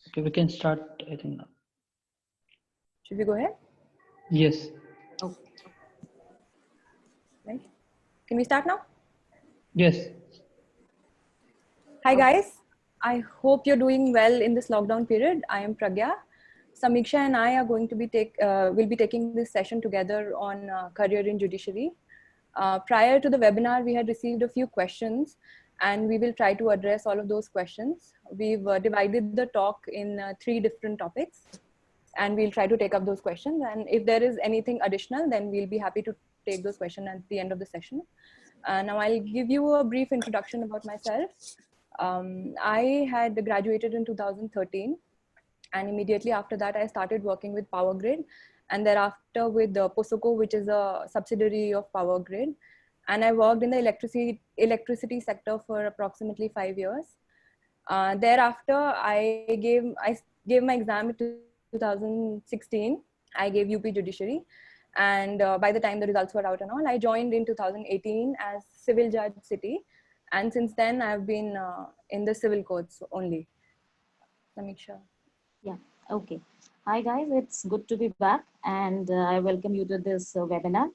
Okay, we can start, I think now. Should we go ahead? Yes. Okay. Right. Can we start now? Yes. Hi guys. I hope you're doing well in this lockdown period. I am Pragya. Samiksha and I are going to will be taking this session together on career in judiciary. Prior to the webinar, we had received a few questions, and we will try to address all of those questions. We've divided the talk in three different topics, and we'll try to take up those questions. And if there is anything additional, then we'll be happy to take those questions at the end of the session. Now I'll give you a brief introduction about myself. I had graduated in 2013, and immediately after that I started working with Power Grid, and thereafter with Posoco, which is a subsidiary of Power Grid. And I worked in the electricity sector for approximately 5 years. Thereafter, I gave my exam in 2016. I gave UP Judiciary, and by the time the results were out and all, I joined in 2018 as civil judge city, and since then I've been in the civil courts only. Samiksha. Yeah, okay. Hi guys, it's good to be back, and I welcome you to this webinar.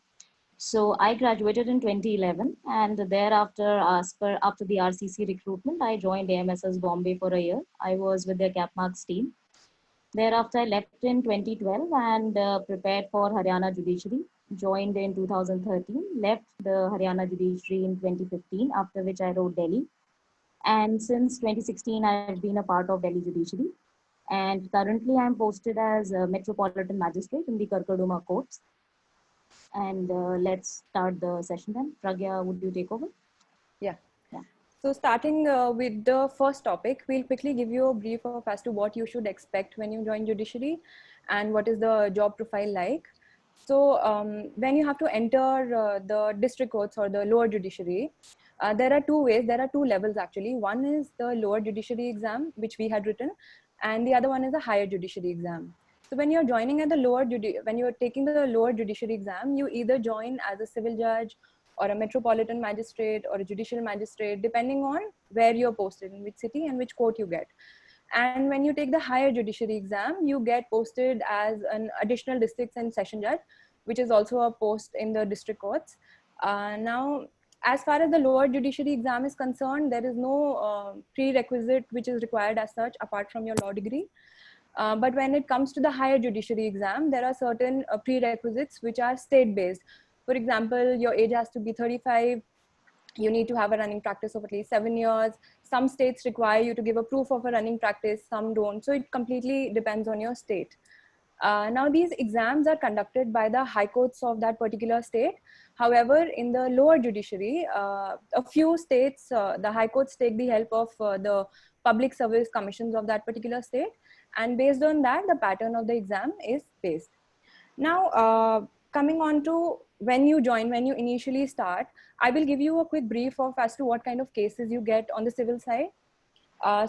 So I graduated in 2011, and thereafter, after the RCC recruitment, I joined AMSS Bombay for a year. I was with their CapMarks team. Thereafter, I left in 2012 and prepared for Haryana Judiciary. Joined in 2013, left the Haryana Judiciary in 2015, after which I wrote Delhi. And since 2016, I've been a part of Delhi Judiciary. And currently, I'm posted as a Metropolitan Magistrate in the Karkaduma courts. And let's start the session then. Pragya, would you take over? Yeah. So starting with the first topic, we'll quickly give you a brief of as to what you should expect when you join judiciary and what is the job profile like. So when you have to enter the district courts or the lower judiciary, there are two ways, there are two levels actually. One is the lower judiciary exam, which we had written, and the other one is a higher judiciary exam. So when you're joining at the when you're taking the lower judiciary exam, you either join as a civil judge or a metropolitan magistrate or a judicial magistrate, depending on where you're posted, in which city and which court you get. And when you take the higher judiciary exam, you get posted as an additional districts and session judge, which is also a post in the district courts. Now, as far as the lower judiciary exam is concerned, there is no prerequisite which is required as such apart from your law degree. But when it comes to the higher judiciary exam, there are certain prerequisites which are state-based. For example, your age has to be 35. You need to have a running practice of at least 7 years. Some states require you to give a proof of a running practice, some don't. So it completely depends on your state. Now, these exams are conducted by the high courts of that particular state. However, in the lower judiciary, a few states, the high courts take the help of the public service commissions of that particular state. And based on that, the pattern of the exam is based. Now, coming on to when you join, when you initially start, I will give you a quick brief of as to what kind of cases you get on the civil side.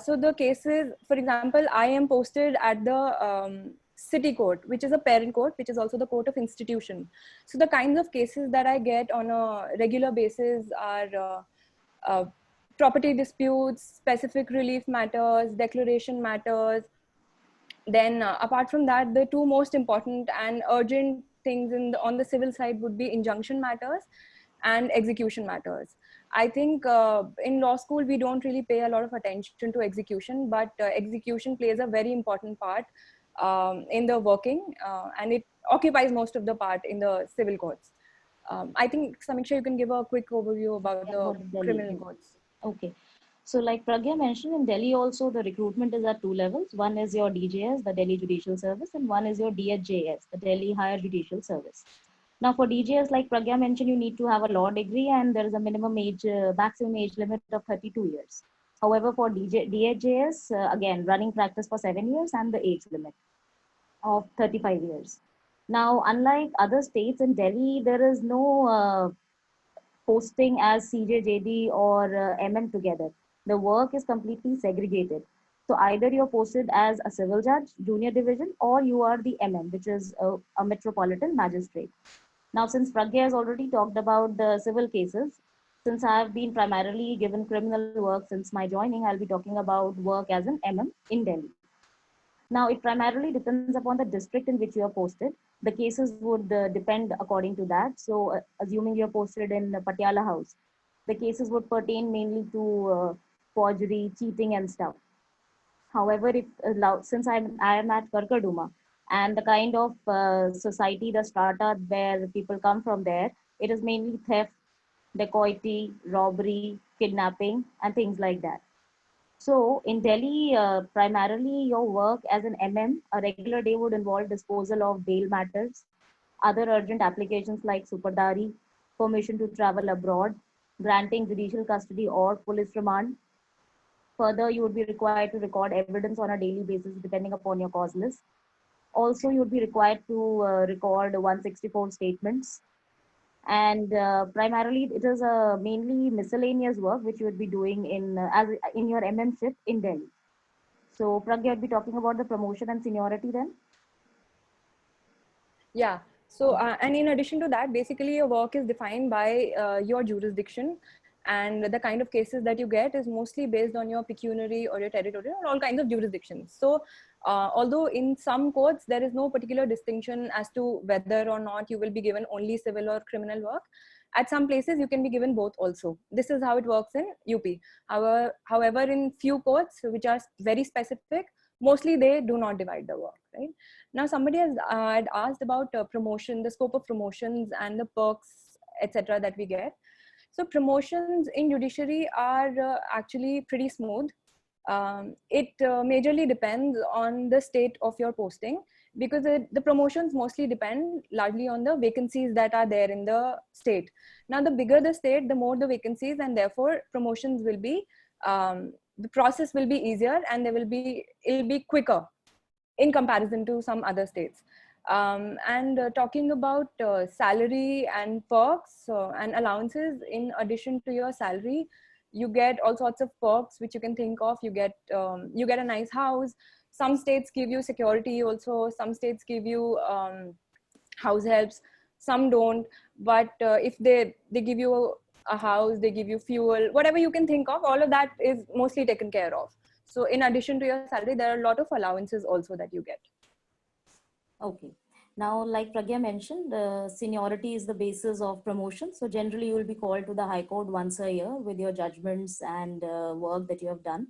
So the cases, for example, I am posted at the city court, which is a parent court, which is also the court of institution. So the kinds of cases that I get on a regular basis are property disputes, specific relief matters, declaration matters. Then apart from that, the two most important and urgent things on the civil side would be injunction matters and execution matters. I think in law school, we don't really pay a lot of attention to execution, but execution plays a very important part in the working, and it occupies most of the part in the civil courts. I think, Samiksha, you can give a quick overview about the criminal courts. Okay. So like Pragya mentioned, in Delhi also the recruitment is at two levels. One is your DJS, the Delhi Judicial Service, and one is your DHJS, the Delhi Higher Judicial Service. Now for DJS, like Pragya mentioned, you need to have a law degree and there is a minimum age, maximum age limit of 32 years. However, for DHJS, again, running practice for 7 years and the age limit of 35 years. Now, unlike other states, in Delhi, there is no posting as CJJD or MM together. The work is completely segregated. So either you're posted as a civil judge, junior division, or you are the MM, which is a metropolitan magistrate. Now, since Pragya has already talked about the civil cases, since I have been primarily given criminal work since my joining, I'll be talking about work as an MM in Delhi. Now, it primarily depends upon the district in which you are posted. The cases would depend according to that. So, assuming you're posted in Patiala House, the cases would pertain mainly to forgery, cheating, and stuff. However, if since I am at Karkaduma, and the kind of society, the strata where people come from there, it is mainly theft, dacoity, robbery, kidnapping, and things like that. So in Delhi, primarily your work as an MM, a regular day would involve disposal of bail matters, other urgent applications like superdari, permission to travel abroad, granting judicial custody or police remand. Further, you would be required to record evidence on a daily basis depending upon your cause list. Also, you would be required to record 164 statements. And primarily, it is a mainly miscellaneous work which you would be doing as in your MM ship in Delhi. So, Pragya would be talking about the promotion and seniority then. Yeah. So, and in addition to that, basically your work is defined by your jurisdiction, and the kind of cases that you get is mostly based on your pecuniary or your territorial or all kinds of jurisdictions. So, although in some courts there is no particular distinction as to whether or not you will be given only civil or criminal work, at some places you can be given both also. This is how it works in UP. However, in few courts which are very specific, mostly they do not divide the work, right? Now, somebody has had asked about promotion, the scope of promotions and the perks, etc., that we get. So, promotions in judiciary are actually pretty smooth. It majorly depends on the state of your posting, because the promotions mostly depend largely on the vacancies that are there in the state. Now, the bigger the state, the more the vacancies, and therefore promotions will be, the process will be easier, and it'll be quicker in comparison to some other states. And talking about salary and perks and allowances, in addition to your salary, you get all sorts of perks which you can think of. You get a nice house. Some states give you security also. Some states give you house helps. Some don't. But if they give you a house, they give you fuel, whatever you can think of, all of that is mostly taken care of. So in addition to your salary, there are a lot of allowances also that you get. Okay. Now, like Pragya mentioned, seniority is the basis of promotion. So generally, you will be called to the High Court once a year with your judgments and work that you have done.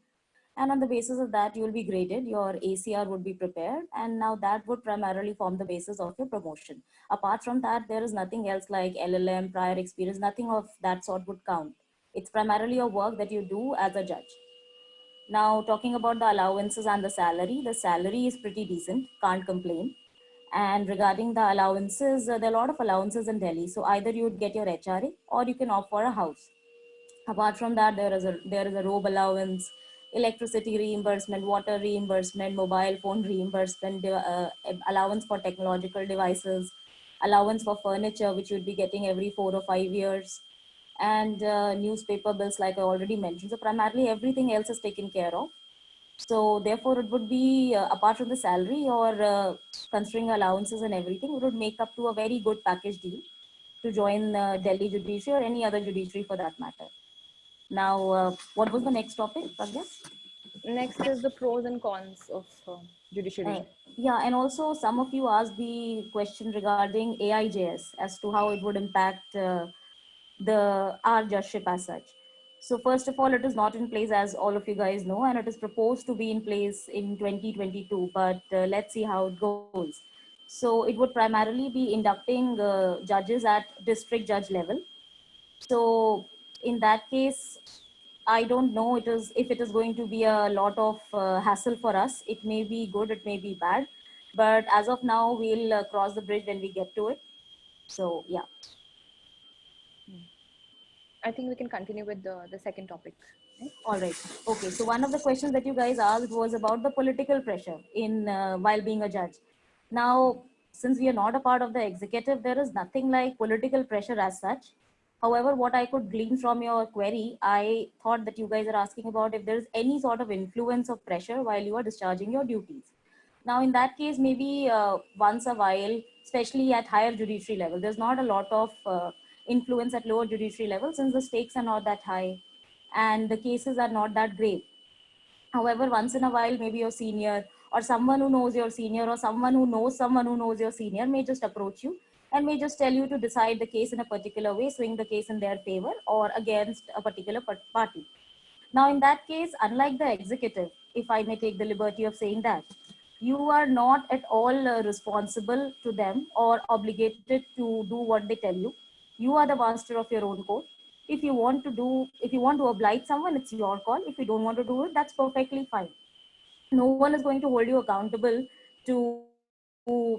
And on the basis of that, you will be graded. Your ACR would be prepared. And now that would primarily form the basis of your promotion. Apart from that, there is nothing else like LLM, prior experience, nothing of that sort would count. It's primarily your work that you do as a judge. Now, talking about the allowances and the salary is pretty decent, can't complain. And regarding the allowances, there are a lot of allowances in Delhi. So either you would get your HRA or you can opt for a house. Apart from that, there is a robe allowance, electricity reimbursement, water reimbursement, mobile phone reimbursement, allowance for technological devices, allowance for furniture, which you would be getting every 4 or 5 years, and newspaper bills, like I already mentioned. So primarily everything else is taken care of. So therefore, it would be apart from the salary or considering allowances and everything, it would make up to a very good package deal to join Delhi Judiciary or any other judiciary for that matter. Now, what was the next topic, Pragya? Next is the pros and cons of judiciary. Yeah, and also some of you asked the question regarding AIJS as to how it would impact our judgeship as such. So first of all, it is not in place, as all of you guys know, and it is proposed to be in place in 2022. But let's see how it goes. So it would primarily be inducting judges at district judge level. So in that case, I don't know if it is going to be a lot of hassle for us. It may be good, it may be bad, but as of now, we'll cross the bridge when we get to it. So yeah. I think we can continue with the second topic. Right? All right. Okay. So one of the questions that you guys asked was about the political pressure in while being a judge. Now, since we are not a part of the executive, there is nothing like political pressure as such. However, what I could glean from your query, I thought that you guys are asking about if there is any sort of influence of pressure while you are discharging your duties. Now, in that case, maybe once a while, especially at higher judiciary level, there's not a lot of influence at lower judiciary level since the stakes are not that high and the cases are not that great. However, once in a while, maybe your senior or someone who knows your senior, or someone who knows someone who knows your senior may just approach you and may just tell you to decide the case in a particular way, swing the case in their favor or against a particular party. Now, in that case, unlike the executive, if I may take the liberty of saying that, you are not at all responsible to them or obligated to do what they tell you. You are the master of your own code. If you want to oblige someone, it's your call. If you don't want to do it, that's perfectly fine. No one is going to hold you accountable to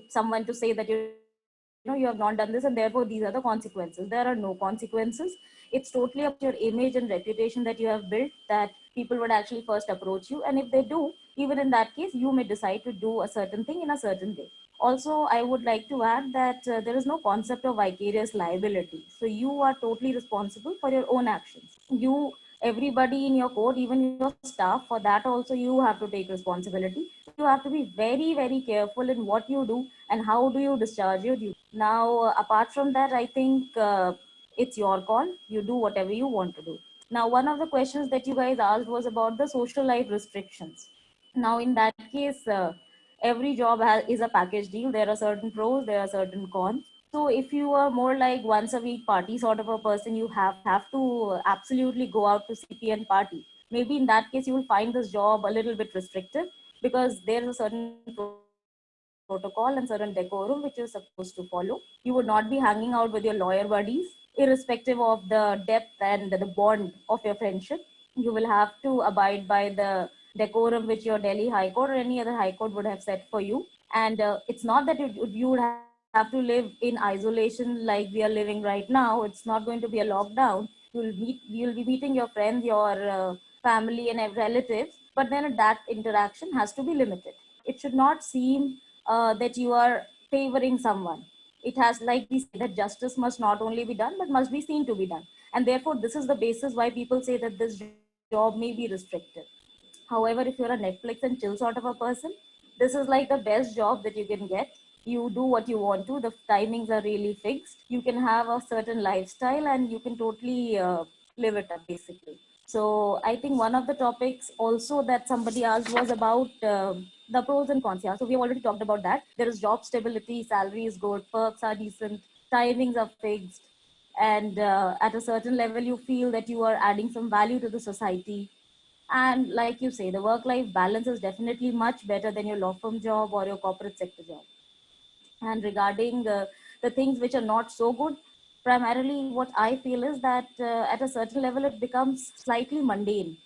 someone to say that you have not done this and therefore these are the consequences. There are no consequences. It's totally up to your image and reputation that you have built that people would actually first approach you, and if they do, even in that case, you may decide to do a certain thing in a certain way. Also, I would like to add that there is no concept of vicarious liability, so you are totally responsible for your own actions. Everybody in your court, even your staff, for that also you have to take responsibility. You have to be very, very careful in what you do and how do you discharge your duty. Now, apart from that, I think it's your call. You do whatever you want to do. Now, one of the questions that you guys asked was about the social life restrictions. Now, in that case, every job is a package deal. There are certain pros, there are certain cons. So if you are more like once a week party sort of a person, you have to absolutely go out to CP and party. Maybe in that case, you will find this job a little bit restrictive because there is a certain protocol and certain decorum which you're supposed to follow. You would not be hanging out with your lawyer buddies, irrespective of the depth and the bond of your friendship. You will have to abide by the decorum which your Delhi High Court or any other High Court would have set for you. And it's not that you would have to live in isolation like we are living right now. It's not going to be a lockdown. You'll be meeting your friends, your family, and relatives. But then that interaction has to be limited. It should not seem that you are favoring someone. It has, like we say, that justice must not only be done but must be seen to be done. And therefore, this is the basis why people say that this job may be restricted. However, if you're a Netflix and chill sort of a person, this is like the best job that you can get. You do what you want to. The timings are really fixed. You can have a certain lifestyle and you can totally live it up basically. So I think one of the topics also that somebody asked was about the pros and cons. Yeah, so we've already talked about that. There is job stability, salary is good, perks are decent, timings are fixed, and at a certain level you feel that you are adding some value to the society. And like you say, the work-life balance is definitely much better than your law firm job or your corporate sector job. And regarding the things which are not so good, primarily what I feel is that at a certain level, it becomes slightly mundane.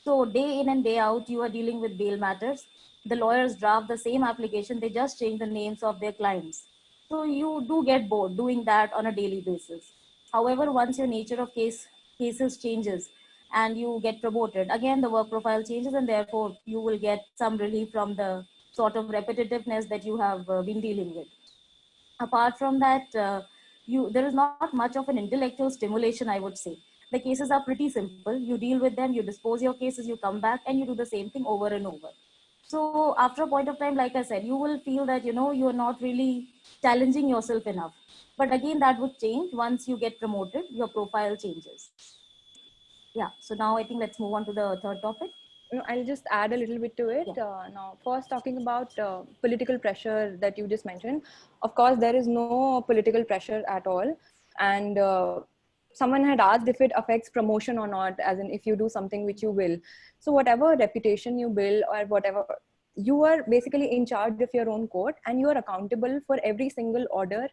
So day in and day out, you are dealing with bail matters. The lawyers draft the same application, they just change the names of their clients. So you do get bored doing that on a daily basis. However, once your nature of cases changes and you get promoted, again, the work profile changes and therefore you will get some relief from the sort of repetitiveness that you have been dealing with. Apart from that, there is not much of an intellectual stimulation, I would say. The cases are pretty simple. You deal with them, you dispose your cases, you come back and you do the same thing over and over. So after a point of time, like I said, you will feel that, you are not really challenging yourself enough. But again, that would change once you get promoted, your profile changes. Yeah, so now I think let's move on to the third topic. I'll just add a little bit to it. Yeah. Now, first talking about political pressure that you just mentioned. Of course, there is no political pressure at all. And someone had asked if it affects promotion or not, as in if you do something which you will. So whatever reputation you build or whatever, you are basically in charge of your own court and you are accountable for every single order,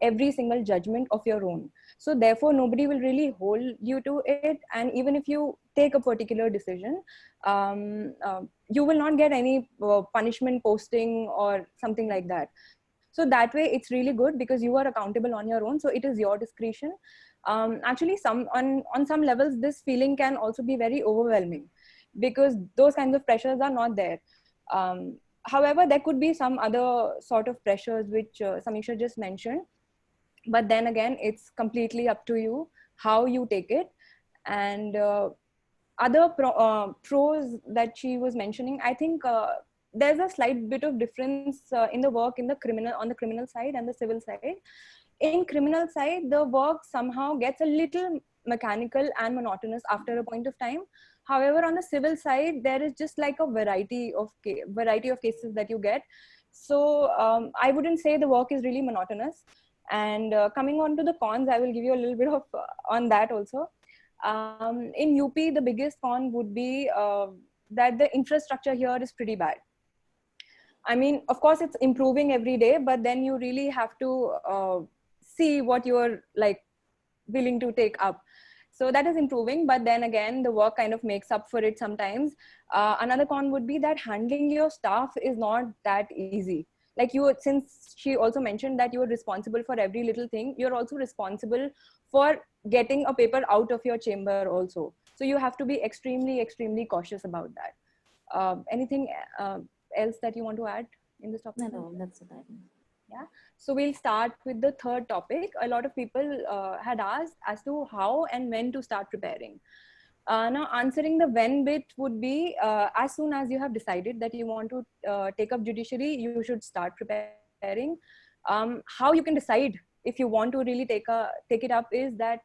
every single judgment of your own. So therefore nobody will really hold you to it, and even if you take a particular decision, you will not get any punishment posting or something like that. So that way it's really good because you are accountable on your own, so it is your discretion. Actually, on some levels this feeling can also be very overwhelming because those kinds of pressures are not there. However, there could be some other sort of pressures which Samiksha just mentioned, but then again it's completely up to you how you take it. And other pros that she was mentioning, I think there's a slight bit of difference in the work on the criminal side and the civil side. In criminal side, the work somehow gets a little mechanical and monotonous after a point of time. However, on the civil side, there is just like a variety of cases that you get. So I wouldn't say the work is really monotonous. And coming on to the cons, I will give you a little bit of on that also. In UP, the biggest con would be that the infrastructure here is pretty bad. I mean, of course, it's improving every day, but then you really have to see what you're like willing to take up. So that is improving, but then again, the work kind of makes up for it sometimes. Another con would be that handling your staff is not that easy. Like you, since she also mentioned that you are responsible for every little thing, you're also responsible for getting a paper out of your chamber also. So you have to be extremely, extremely cautious about that. Anything else that you want to add in this topic? No, that's it. I think. Yeah. So we'll start with the third topic. A lot of people had asked as to how and when to start preparing. Now, answering the when bit would be as soon as you have decided that you want to take up judiciary, you should start preparing. How you can decide if you want to really take it up is that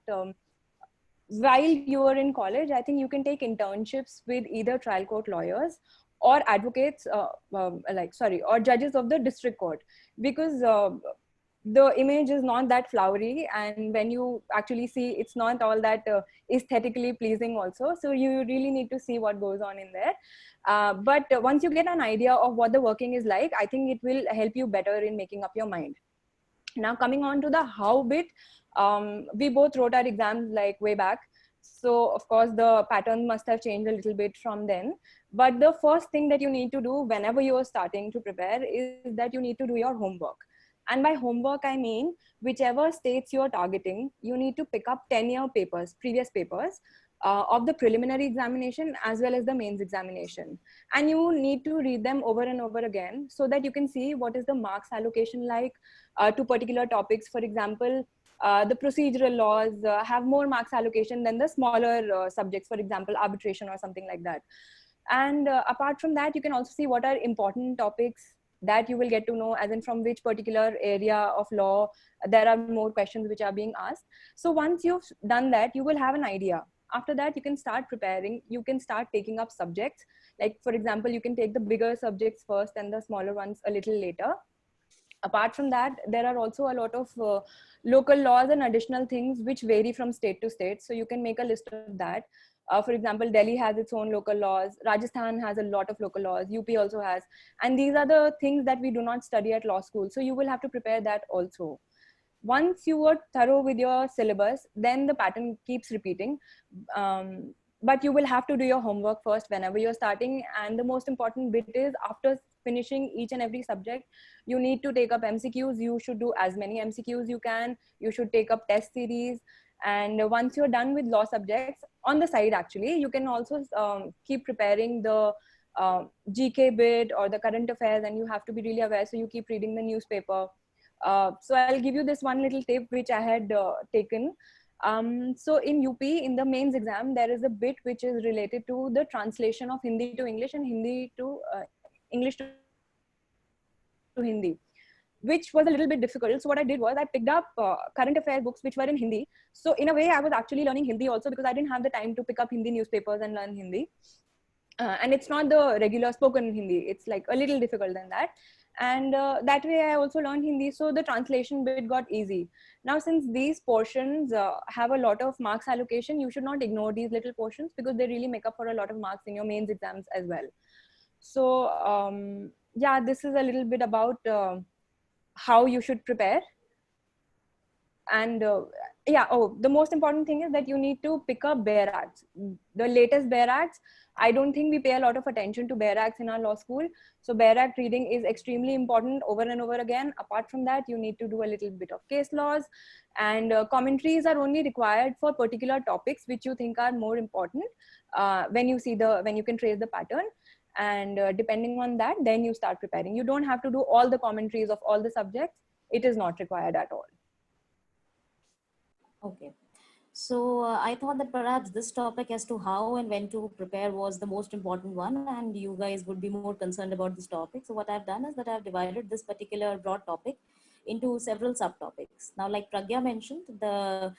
while you are in college, I think you can take internships with either trial court lawyers or advocates, or judges of the district court, because the image is not that flowery, and when you actually see, it's not all that aesthetically pleasing also. So you really need to see what goes on in there. But once you get an idea of what the working is like, I think it will help you better in making up your mind. Now, coming on to the how bit, we both wrote our exams like way back. So of course the pattern must have changed a little bit from then. But the first thing that you need to do whenever you are starting to prepare is that you need to do your homework. And by homework, I mean, whichever states you're targeting, you need to pick up 10-year papers, previous papers of the preliminary examination as well as the mains examination. And you need to read them over and over again so that you can see what is the marks allocation like to particular topics. For example, the procedural laws have more marks allocation than the smaller subjects, for example, arbitration or something like that. And apart from that, you can also see what are important topics that you will get to know, as in from which particular area of law there are more questions which are being asked. So once you've done that, you will have an idea. After that, you can start preparing. You can start taking up subjects. Like, for example, you can take the bigger subjects first and the smaller ones a little later. Apart from that, there are also a lot of local laws and additional things which vary from state to state. So you can make a list of that. For example, Delhi has its own local laws. Rajasthan has a lot of local laws. UP also has. And these are the things that we do not study at law school. So you will have to prepare that also. Once you are thorough with your syllabus, then the pattern keeps repeating. But you will have to do your homework first whenever you're starting. And the most important bit is, after finishing each and every subject, you need to take up MCQs. You should do as many MCQs you can. You should take up test series. And once you're done with law subjects, on the side, actually, you can also keep preparing the GK bit or the current affairs, and you have to be really aware. So you keep reading the newspaper. So I'll give you this one little tip which I had taken. So in UP, in the mains exam, there is a bit which is related to the translation of Hindi to English and Hindi to English to Hindi, which was a little bit difficult. So what I did was I picked up current affairs books which were in Hindi. So in a way, I was actually learning Hindi also, because I didn't have the time to pick up Hindi newspapers and learn Hindi. And it's not the regular spoken Hindi. It's like a little difficult than that. And that way I also learned Hindi. So the translation bit got easy. Now, since these portions have a lot of marks allocation, you should not ignore these little portions, because they really make up for a lot of marks in your mains exams as well. So yeah, this is a little bit about how you should prepare. And the most important thing is that you need to pick up bare acts, the latest bare acts. I don't think we pay a lot of attention to bare acts in our law school. So bare act reading is extremely important over and over again. Apart from that, you need to do a little bit of case laws, and commentaries are only required for particular topics which you think are more important when you can trace the pattern. And depending on that, then you start preparing. You don't have to do all the commentaries of all the subjects. It is not required at all. Okay. So I thought that perhaps this topic as to how and when to prepare was the most important one, and you guys would be more concerned about this topic. So what I've done is that I've divided this particular broad topic into several subtopics. Now, like Pragya mentioned, the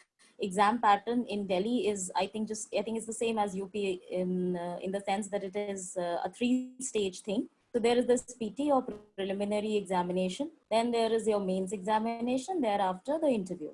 exam pattern in Delhi is, I think it's the same as UP in the sense that it is a 3-stage thing. So there is this PT or preliminary examination, then there is your mains examination, thereafter the interview.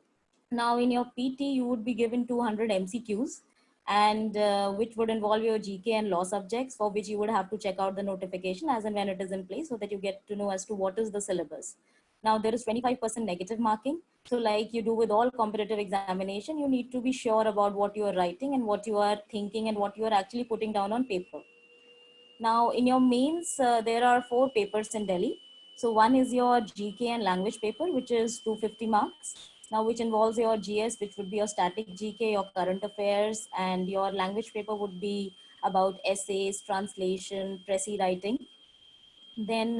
Now in your PT, you would be given 200 MCQs, and which would involve your GK and law subjects, for which you would have to check out the notification as and when it is in place, so that you get to know as to what is the syllabus. Now there is 25% negative marking. So like you do with all competitive examination, you need to be sure about what you are writing and what you are thinking and what you are actually putting down on paper. Now in your mains, there are 4 papers in Delhi. So one is your GK and language paper, which is 250 marks. Now which involves your GS, which would be your static GK, your current affairs, and your language paper would be about essays, translation, pressy writing. Then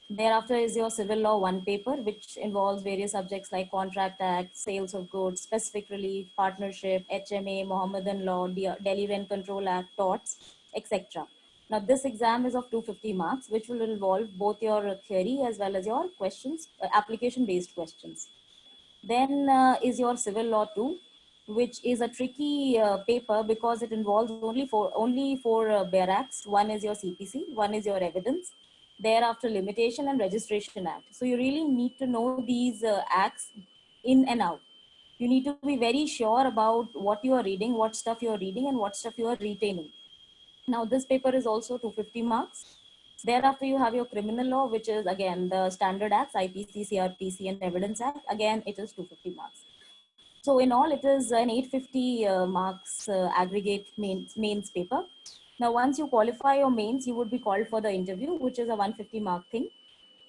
thereafter is your civil law 1 paper, which involves various subjects like Contract Act, sales of goods, specific relief, partnership, HMA, Mohammedan law, Delhi Rent Control Act, torts, etc. Now this exam is of 250 marks, which will involve both your theory as well as your questions, application based questions. Then is your civil law 2, which is a tricky paper because it involves only four bare acts. One is your CPC, one is your evidence, thereafter limitation and registration act. So you really need to know these acts in and out. You need to be very sure about what you are reading, what stuff you are reading, and what stuff you are retaining. Now this paper is also 250 marks. Thereafter, you have your criminal law, which is again the standard acts, IPC, CRPC, and Evidence Act. Again, it is 250 marks. So in all, it is an 850 marks aggregate mains paper. Now, once you qualify your mains, you would be called for the interview, which is a 150 mark thing.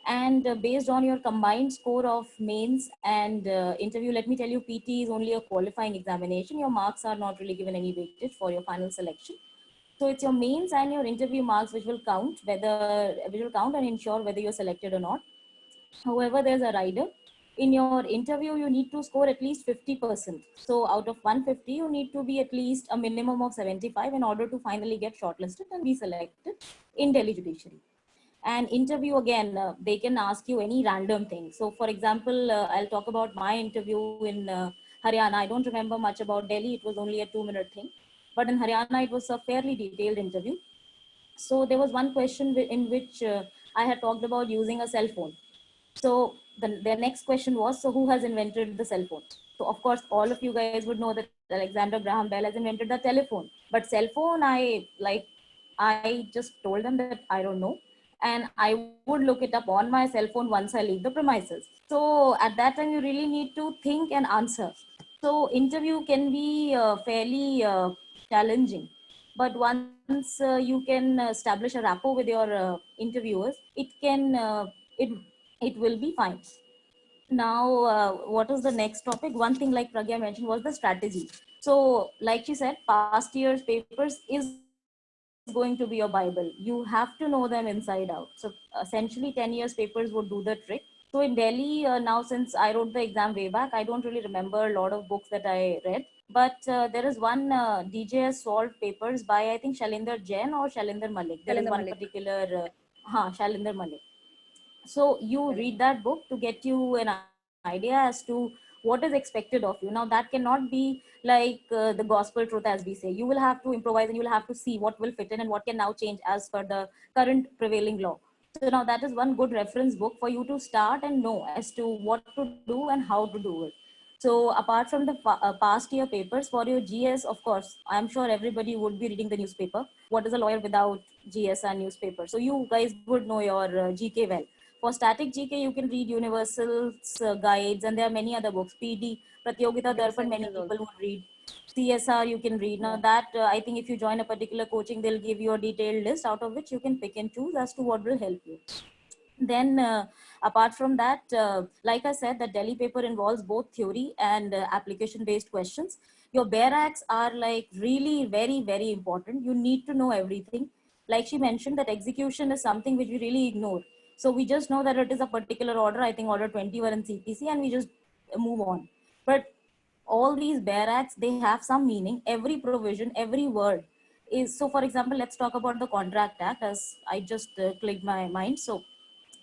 And based on your combined score of mains and interview, let me tell you, PT is only a qualifying examination. Your marks are not really given any weightage for your final selection. So it's your mains and your interview marks which will count and ensure whether you're selected or not. However, there's a rider. In your interview, you need to score at least 50%. So out of 150, you need to be at least a minimum of 75 in order to finally get shortlisted and be selected in Delhi Judiciary. And interview, again, they can ask you any random thing. So for example, I'll talk about my interview in Haryana. I don't remember much about Delhi. It was only a 2-minute thing. But in Haryana, it was a fairly detailed interview. So there was one question in which I had talked about using a cell phone. So the next question was, so who has invented the cell phone? So of course, all of you guys would know that Alexander Graham Bell has invented the telephone. But cell phone, I just told them that I don't know. And I would look it up on my cell phone once I leave the premises. So at that time, you really need to think and answer. So interview can be fairly challenging. But once you can establish a rapport with your interviewers, it will be fine. Now, what is the next topic? One thing, like Pragya mentioned, was the strategy. So, like she said, past year's papers is going to be your Bible. You have to know them inside out. So, essentially, 10 years papers would do the trick. So, in Delhi, now since I wrote the exam way back, I don't really remember a lot of books that I read. But there is one DJS solved papers by, I think, Shalinder Jain or Shalinder Malik. There is Shalinder one Malik. particular, Shalinder Malik. So you read that book to get you an idea as to what is expected of you. Now that cannot be like the gospel truth, as we say. You will have to improvise and you will have to see what will fit in and what can now change as per the current prevailing law. So now that is one good reference book for you to start and know as to what to do and how to do it. So apart from the past year papers, for your GS, of course, I'm sure everybody would be reading the newspaper. What is a lawyer without GS and newspaper? So you guys would know your GK well. For static GK, you can read Universal's guides, and there are many other books. PD, Pratyogita Darpan, many people would read. CSR, you can read. Now that, I think if you join a particular coaching, they'll give you a detailed list out of which you can pick and choose as to what will help you. Then apart from that, like I said, the Delhi paper involves both theory and application based questions. Your bare acts are like really very, very important. You need to know everything. Like she mentioned, that execution is something which we really ignore. So we just know that it is a particular order, I think order 21 in CPC, and we just move on. But all these bare acts, they have some meaning. Every provision, every word is, so for example, let's talk about the Contract Act, as I just clicked my mind. So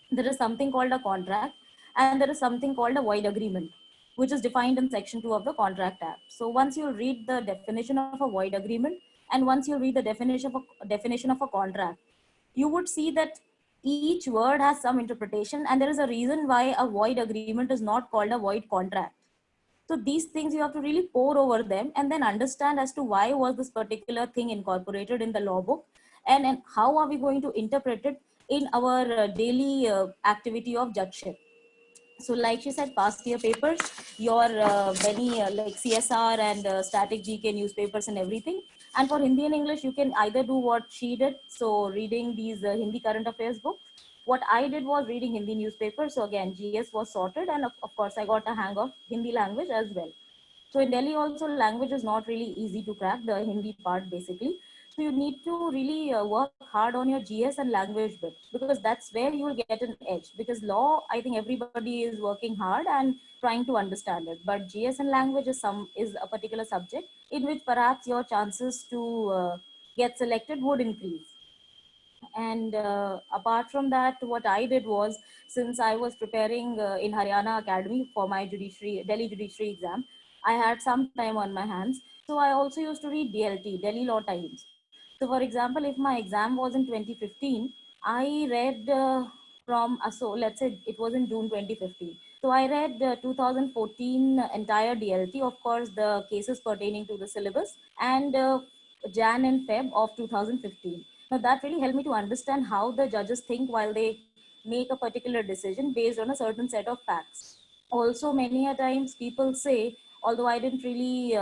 there is something called a contract and there is something called a void agreement. which is defined in section 2 of the Contract Act. So once you read the definition of a void agreement, and once you read the definition of a contract, you would see that each word has some interpretation, and there is a reason why a void agreement is not called a void contract. So these things you have to really pore over them and then understand as to why was this particular thing incorporated in the law book, and how are we going to interpret it in our daily activity of judgeship. So like she said, past year papers, your many like CSR and static GK newspapers and everything. And for Hindi and English, you can either do what she did. So reading these Hindi current affairs books. What I did was reading Hindi newspapers. So again, GS was sorted. And of course, I got a hang of Hindi language as well. So in Delhi also, language is not really easy to crack, the Hindi part basically. So you need to really work hard on your GS and language bit, because that's where you will get an edge. Because law, I think everybody is working hard and trying to understand it. But GS and language is a particular subject in which perhaps your chances to get selected would increase. And apart from that, what I did was, since I was preparing in Haryana Academy for my Delhi judiciary exam, I had some time on my hands. So I also used to read DLT, Delhi Law Times. So for example, if my exam was in 2015, I read so let's say it was in June 2015. So I read 2014 entire DLT, of course, the cases pertaining to the syllabus, and Jan and Feb of 2015. Now that really helped me to understand how the judges think while they make a particular decision based on a certain set of facts. Also, many a times people say, although I didn't really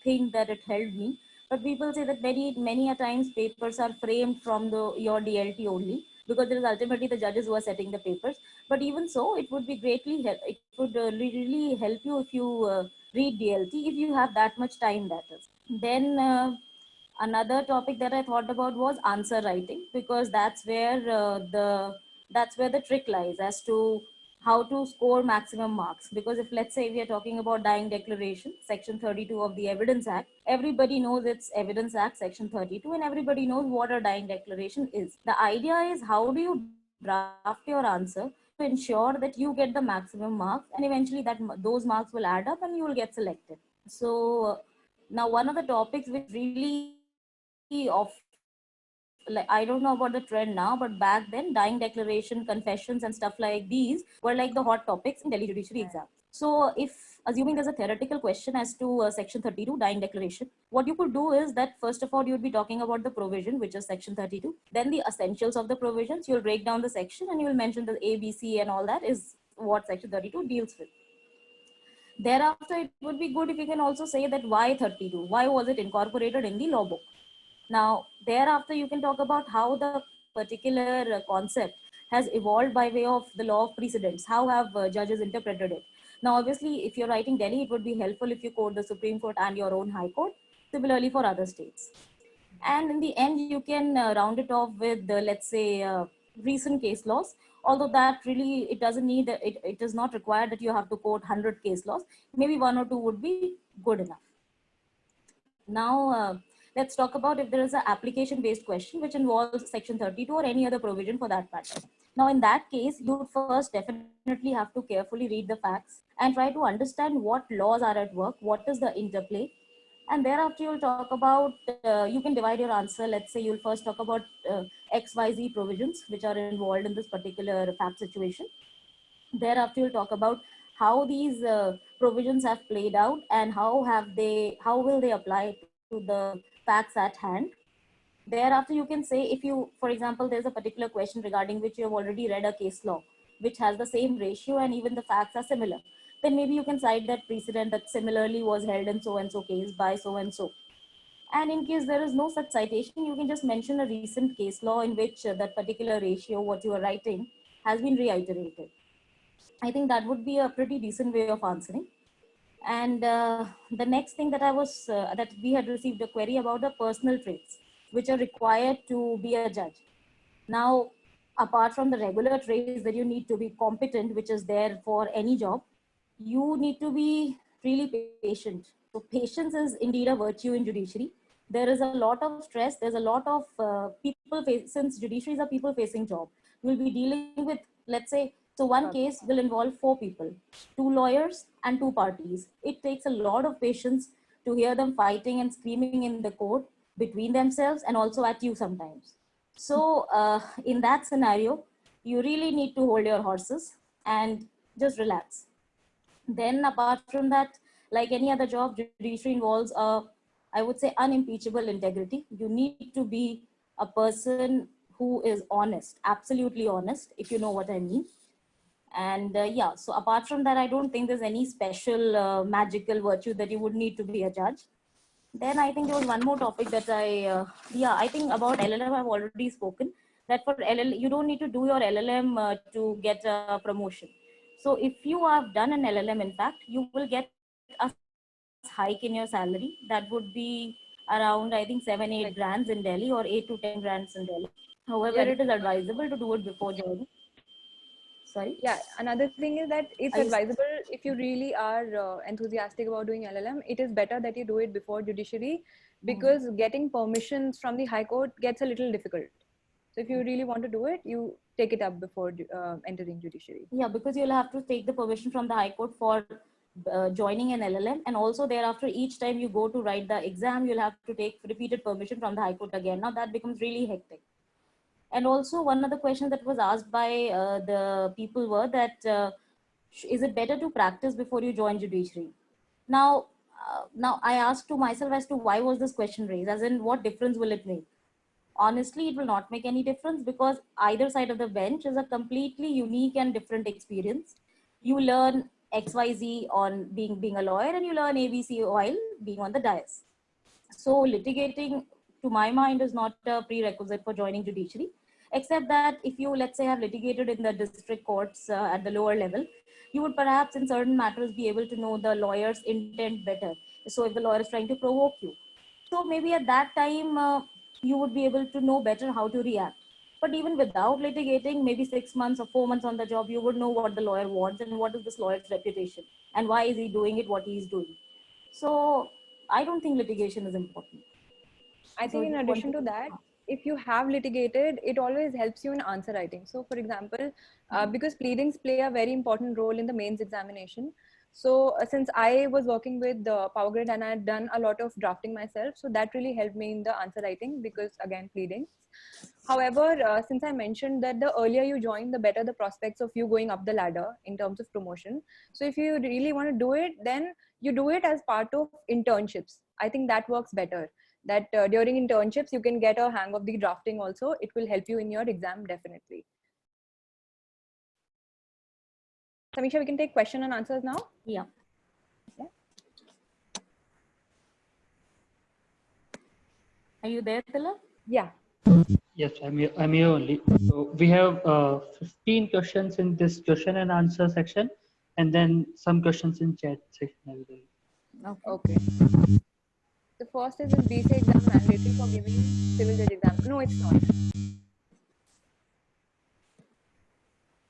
think that it helped me, but people say that many a times papers are framed from your DLT only, because it is ultimately the judges who are setting the papers. But even so, it would be it would really help you if you read DLT, if you have that much time, that is. Then another topic that I thought about was answer writing, because that's where the trick lies as to how to score maximum marks. Because if, let's say, we are talking about dying declaration, section 32 of the Evidence Act, everybody knows it's Evidence Act section 32, and everybody knows what a dying declaration is. The idea is, how do you draft your answer to ensure that you get the maximum marks, and eventually those marks will add up and you will get selected. So now one of the topics which really of, like, I don't know about the trend now, but back then, dying declaration, confessions, and stuff like these were like the hot topics in Delhi judiciary exam. So if, assuming there's a theoretical question as to section 32, dying declaration, what you could do is that, first of all, you would be talking about the provision, which is section 32, then the essentials of the provisions. You'll break down the section and you will mention the A, B, C, and all that is what section 32 deals with. Thereafter, it would be good if you can also say that why 32, why was it incorporated in the law book. Now, thereafter, you can talk about how the particular concept has evolved by way of the law of precedents. How have judges interpreted it? Now, obviously, if you're writing Delhi, it would be helpful if you quote the Supreme Court and your own High Court, similarly for other states. And in the end, you can round it off with, let's say, recent case laws. Although that really, it doesn't need, it is not required that you have to quote 100 case laws. Maybe one or two would be good enough. Now, let's talk about if there is an application-based question which involves section 32 or any other provision for that matter. Now, in that case, you would first definitely have to carefully read the facts and try to understand what laws are at work, what is the interplay. And thereafter, you'll talk about, you can divide your answer. Let's say you'll first talk about XYZ provisions which are involved in this particular fact situation. Thereafter, you'll talk about how these provisions have played out and how will they apply to the facts at hand. Thereafter, you can say, if you, for example, there's a particular question regarding which you have already read a case law which has the same ratio and even the facts are similar, then maybe you can cite that precedent that similarly was held in so and so case by so and so. And in case there is no such citation, you can just mention a recent case law in which that particular ratio, what you are writing, has been reiterated. I think that would be a pretty decent way of answering. And the next thing that that we had received a query about the personal traits which are required to be a judge. Now, apart from the regular traits that you need to be competent, which is there for any job, you need to be really patient. So patience is indeed a virtue in judiciary. There is a lot of stress. There's a lot of since judiciary is a people facing job, you will be dealing with, let's say, So one Okay. case will involve 4 people, 2 lawyers and 2 parties. It takes a lot of patience to hear them fighting and screaming in the court between themselves and also at you sometimes. So in that scenario, you really need to hold your horses and just relax. Then apart from that, like any other job, judiciary involves I would say unimpeachable integrity. You need to be a person who is honest, absolutely honest, if you know what I mean. And yeah, so apart from that, I don't think there's any special magical virtue that you would need to be a judge. Then I think there was one more topic that yeah, I think about LLM I've already spoken. That for LLM, you don't need to do your LLM to get a promotion. So if you have done an LLM, in fact, you will get a hike in your salary. That would be around, I think, 7-8 Like, grands in Delhi or 8 to 10 grands in Delhi. However, yeah, it is advisable to do it before joining. Sorry, yeah. Another thing is that it's are you? advisable if you really are enthusiastic about doing LLM. It is better that you do it before judiciary, Hmm. because getting permissions from the High Court gets a little difficult. So if you really want to do it, you take it up before entering judiciary. Yeah, because you'll have to take the permission from the High Court for joining an LLM, and also thereafter, each time you go to write the exam, you'll have to take repeated permission from the High Court again. Now that becomes really hectic. And also, one of the questions that was asked by the people were that is it better to practice before you join judiciary? Now, now I asked to myself as to why was this question raised, as in what difference will it make? Honestly, it will not make any difference, because either side of the bench is a completely unique and different experience. You learn XYZ on being a lawyer, and you learn ABC while being on the dais. So litigating, to my mind, is not a prerequisite for joining judiciary, except that if you, let's say, have litigated in the district courts at the lower level, you would perhaps in certain matters be able to know the lawyer's intent better. So if the lawyer is trying to provoke you, so maybe at that time you would be able to know better how to react. But even without litigating, maybe 6 months or 4 months on the job, you would know what the lawyer wants and what is this lawyer's reputation and why is he doing it, what he is doing. So I don't think litigation is important. I So think in just want addition to. to that, if you have litigated, it always helps you in answer writing. So, for example, because pleadings play a very important role in the mains examination. So, since I was working with the Power Grid and I had done a lot of drafting myself, so that really helped me in the answer writing, because again, pleadings. However, since I mentioned that the earlier you join, the better the prospects of you going up the ladder in terms of promotion. So, if you really want to do it, then you do it as part of internships. I think that works better, that during internships you can get a hang of the drafting also. It will help you in your exam definitely. Samisha, we can take question and answers now. Yeah. Yeah. Are you there, Tila? Yeah. Yes, I'm here only. So we have 15 questions in this question and answer section, and then some questions in chat section as well. Okay. Okay. The first is BCA exam mandatory for giving civil judge exam? No, it's not.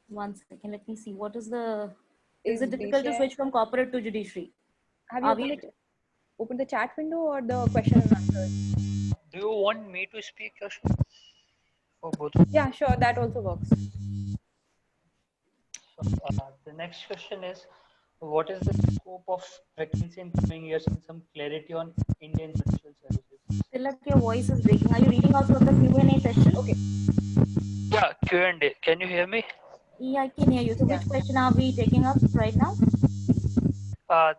1 second. Let me see. What is the? Is Is it difficult to BCA? switch from corporate to judiciary? Have you Are we? opened the chat window or the question and answers? Do you want me to speak for both? Yeah, sure. That also works. The next question is, what is the scope of vacancy in coming years and some clarity on Indian judicial services? Tilak, your voice is breaking. Are you reading out from the Q&A session? Okay. Yeah, Q&A. Can you hear me? Yeah, I can hear you. So Yeah. which question are we taking up right now?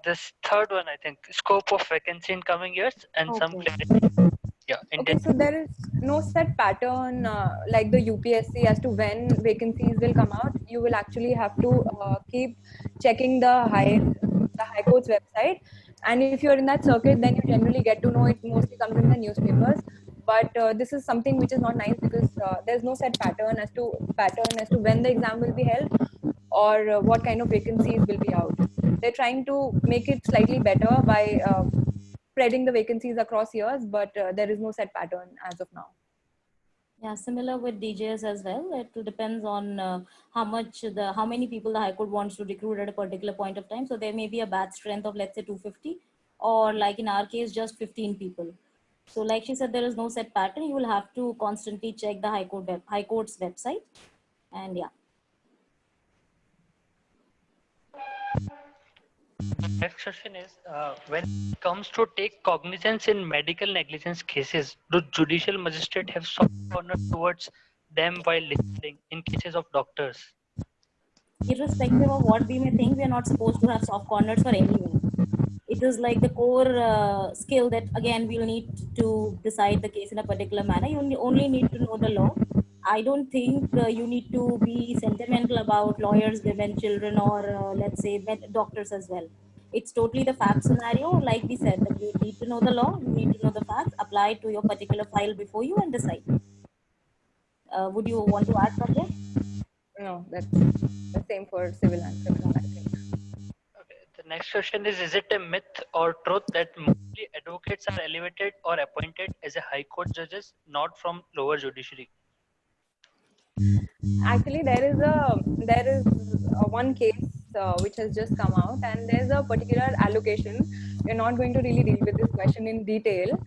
This third one, I think, scope of vacancy in coming years and some Okay. clarity. Yeah, Okay, Indian. so there is no set pattern like the UPSC as to when vacancies will come out. You will actually have to keep checking the High Court's website, and if you're in that circuit, then you generally get to know. It mostly comes in the newspapers. But this is something which is not nice, because there's no set pattern as to when the exam will be held, or what kind of vacancies will be out. They're trying to make it slightly better by spreading the vacancies across years, but there is no set pattern as of now. Yeah, similar with DJs as well. It depends on how many people the High Court wants to recruit at a particular point of time. So there may be a batch strength of, let's say, 250, or like in our case, just 15 people. So like she said, there is no set pattern. You will have to constantly check the High Court's website. And yeah. Next question is, when it comes to take cognizance in medical negligence cases, do judicial magistrate have soft corner towards them while deciding in cases of doctors? Irrespective of what we may think, we are not supposed to have soft corners for anyone. It is like the core skill that again we'll need to decide the case in a particular manner. You only need to know the law. I don't think you need to be sentimental about lawyers, women, children, or let's say doctors as well. It's totally the fact scenario. Like we said, that you need to know the law, you need to know the facts, apply it to your particular file before you and decide. Would you want to add something? No, that's the same for civil and criminal, I think. Okay. The next question is it a myth or truth that mostly advocates are elevated or appointed as a high court judges, not from lower judiciary? Actually, there is one case which has just come out, and there's a particular allocation. We're not going to really deal with this question in detail,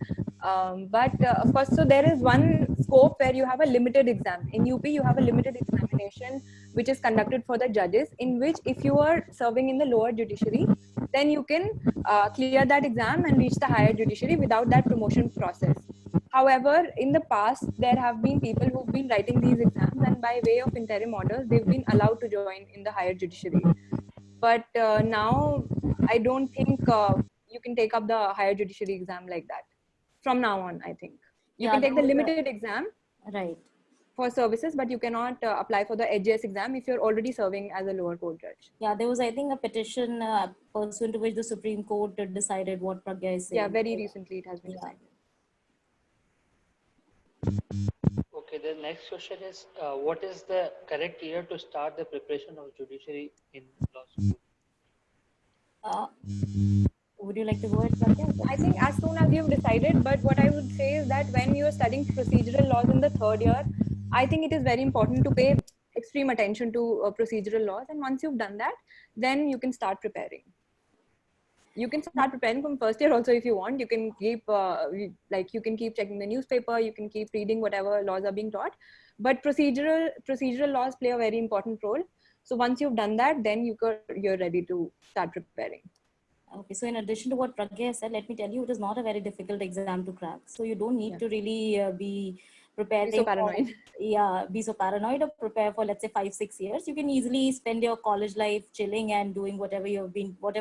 but of course, so there is one scope where you have a limited exam. In UP, you have a limited examination which is conducted for the judges, in which if you are serving in the lower judiciary, then you can clear that exam and reach the higher judiciary without that promotion process. However, in the past, there have been people who've been writing these exams, and by way of interim orders, they've been allowed to join in the higher judiciary. But now, I don't think you can take up the higher judiciary exam like that. From now on, I think you can take the limited exam Right. for services, but you cannot apply for the HJS exam if you're already serving as a lower court judge. Yeah, there was, I think, a petition pursuant to which the Supreme Court decided what Pragya is saying. Yeah, very recently it has been decided. Okay, the next question is, what is the correct year to start the preparation of judiciary in law school? Would you like to go ahead, Pragya? I think as soon as you've decided, but what I would say is that when you're studying procedural laws in the third year, I think it is very important to pay extreme attention to procedural laws. And once you've done that, then you can start preparing. You can start preparing from first year also if you want. You can keep you can keep checking the newspaper. You can keep reading whatever laws are being taught. But procedural laws play a very important role. So once you've done that, then you're ready to start preparing. Okay, so in addition to what Pragya said, let me tell you, it is not a very difficult exam to crack. So you don't need to really be preparing. Be so paranoid. Be so paranoid or prepare for, let's say, 5-6 years. You can easily spend your college life chilling and doing whatever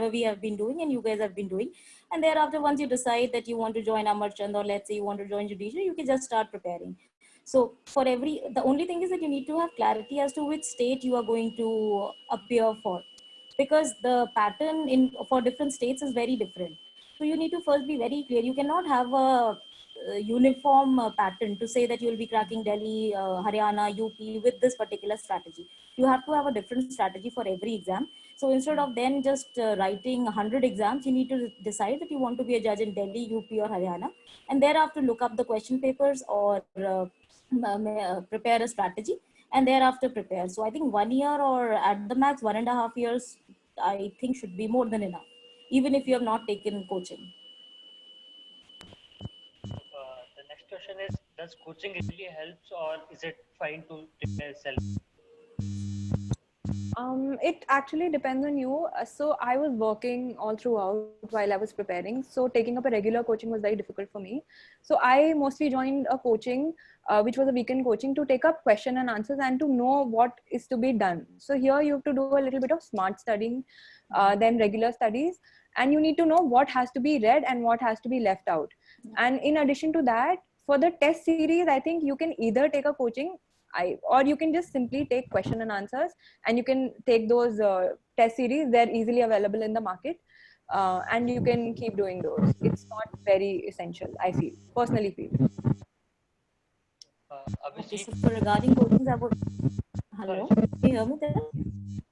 we have been doing and you guys have been doing. And thereafter, once you decide that you want to join Amarchand or let's say you want to join judiciary, you can just start preparing. So the only thing is that you need to have clarity as to which state you are going to appear for, because the pattern for different states is very different. So you need to first be very clear. You cannot have a uniform pattern to say that you will be cracking Delhi, Haryana, UP with this particular strategy. You have to have a different strategy for every exam. So instead of then just writing 100 exams, you need to decide that you want to be a judge in Delhi, UP or Haryana, and thereafter look up the question papers or prepare a strategy and thereafter prepare. So I think 1 year or at the max 1.5 years, I think should be more than enough, even if you have not taken coaching. The next question is, does coaching really helps or is it fine to prepare self? It actually depends on you. So I was working all throughout while I was preparing. So taking up a regular coaching was very difficult for me. So I mostly joined a coaching, which was a weekend coaching, to take up question and answers and to know what is to be done. So here you have to do a little bit of smart studying, then regular studies, and you need to know what has to be read and what has to be left out. And in addition to that, for the test series, I think you can either take a coaching or you can just simply take question and answers, and you can take those test series. They're easily available in the market, and you can keep doing those. It's not very essential, I personally feel. Okay, so regarding coaching, hello, can you hear me there?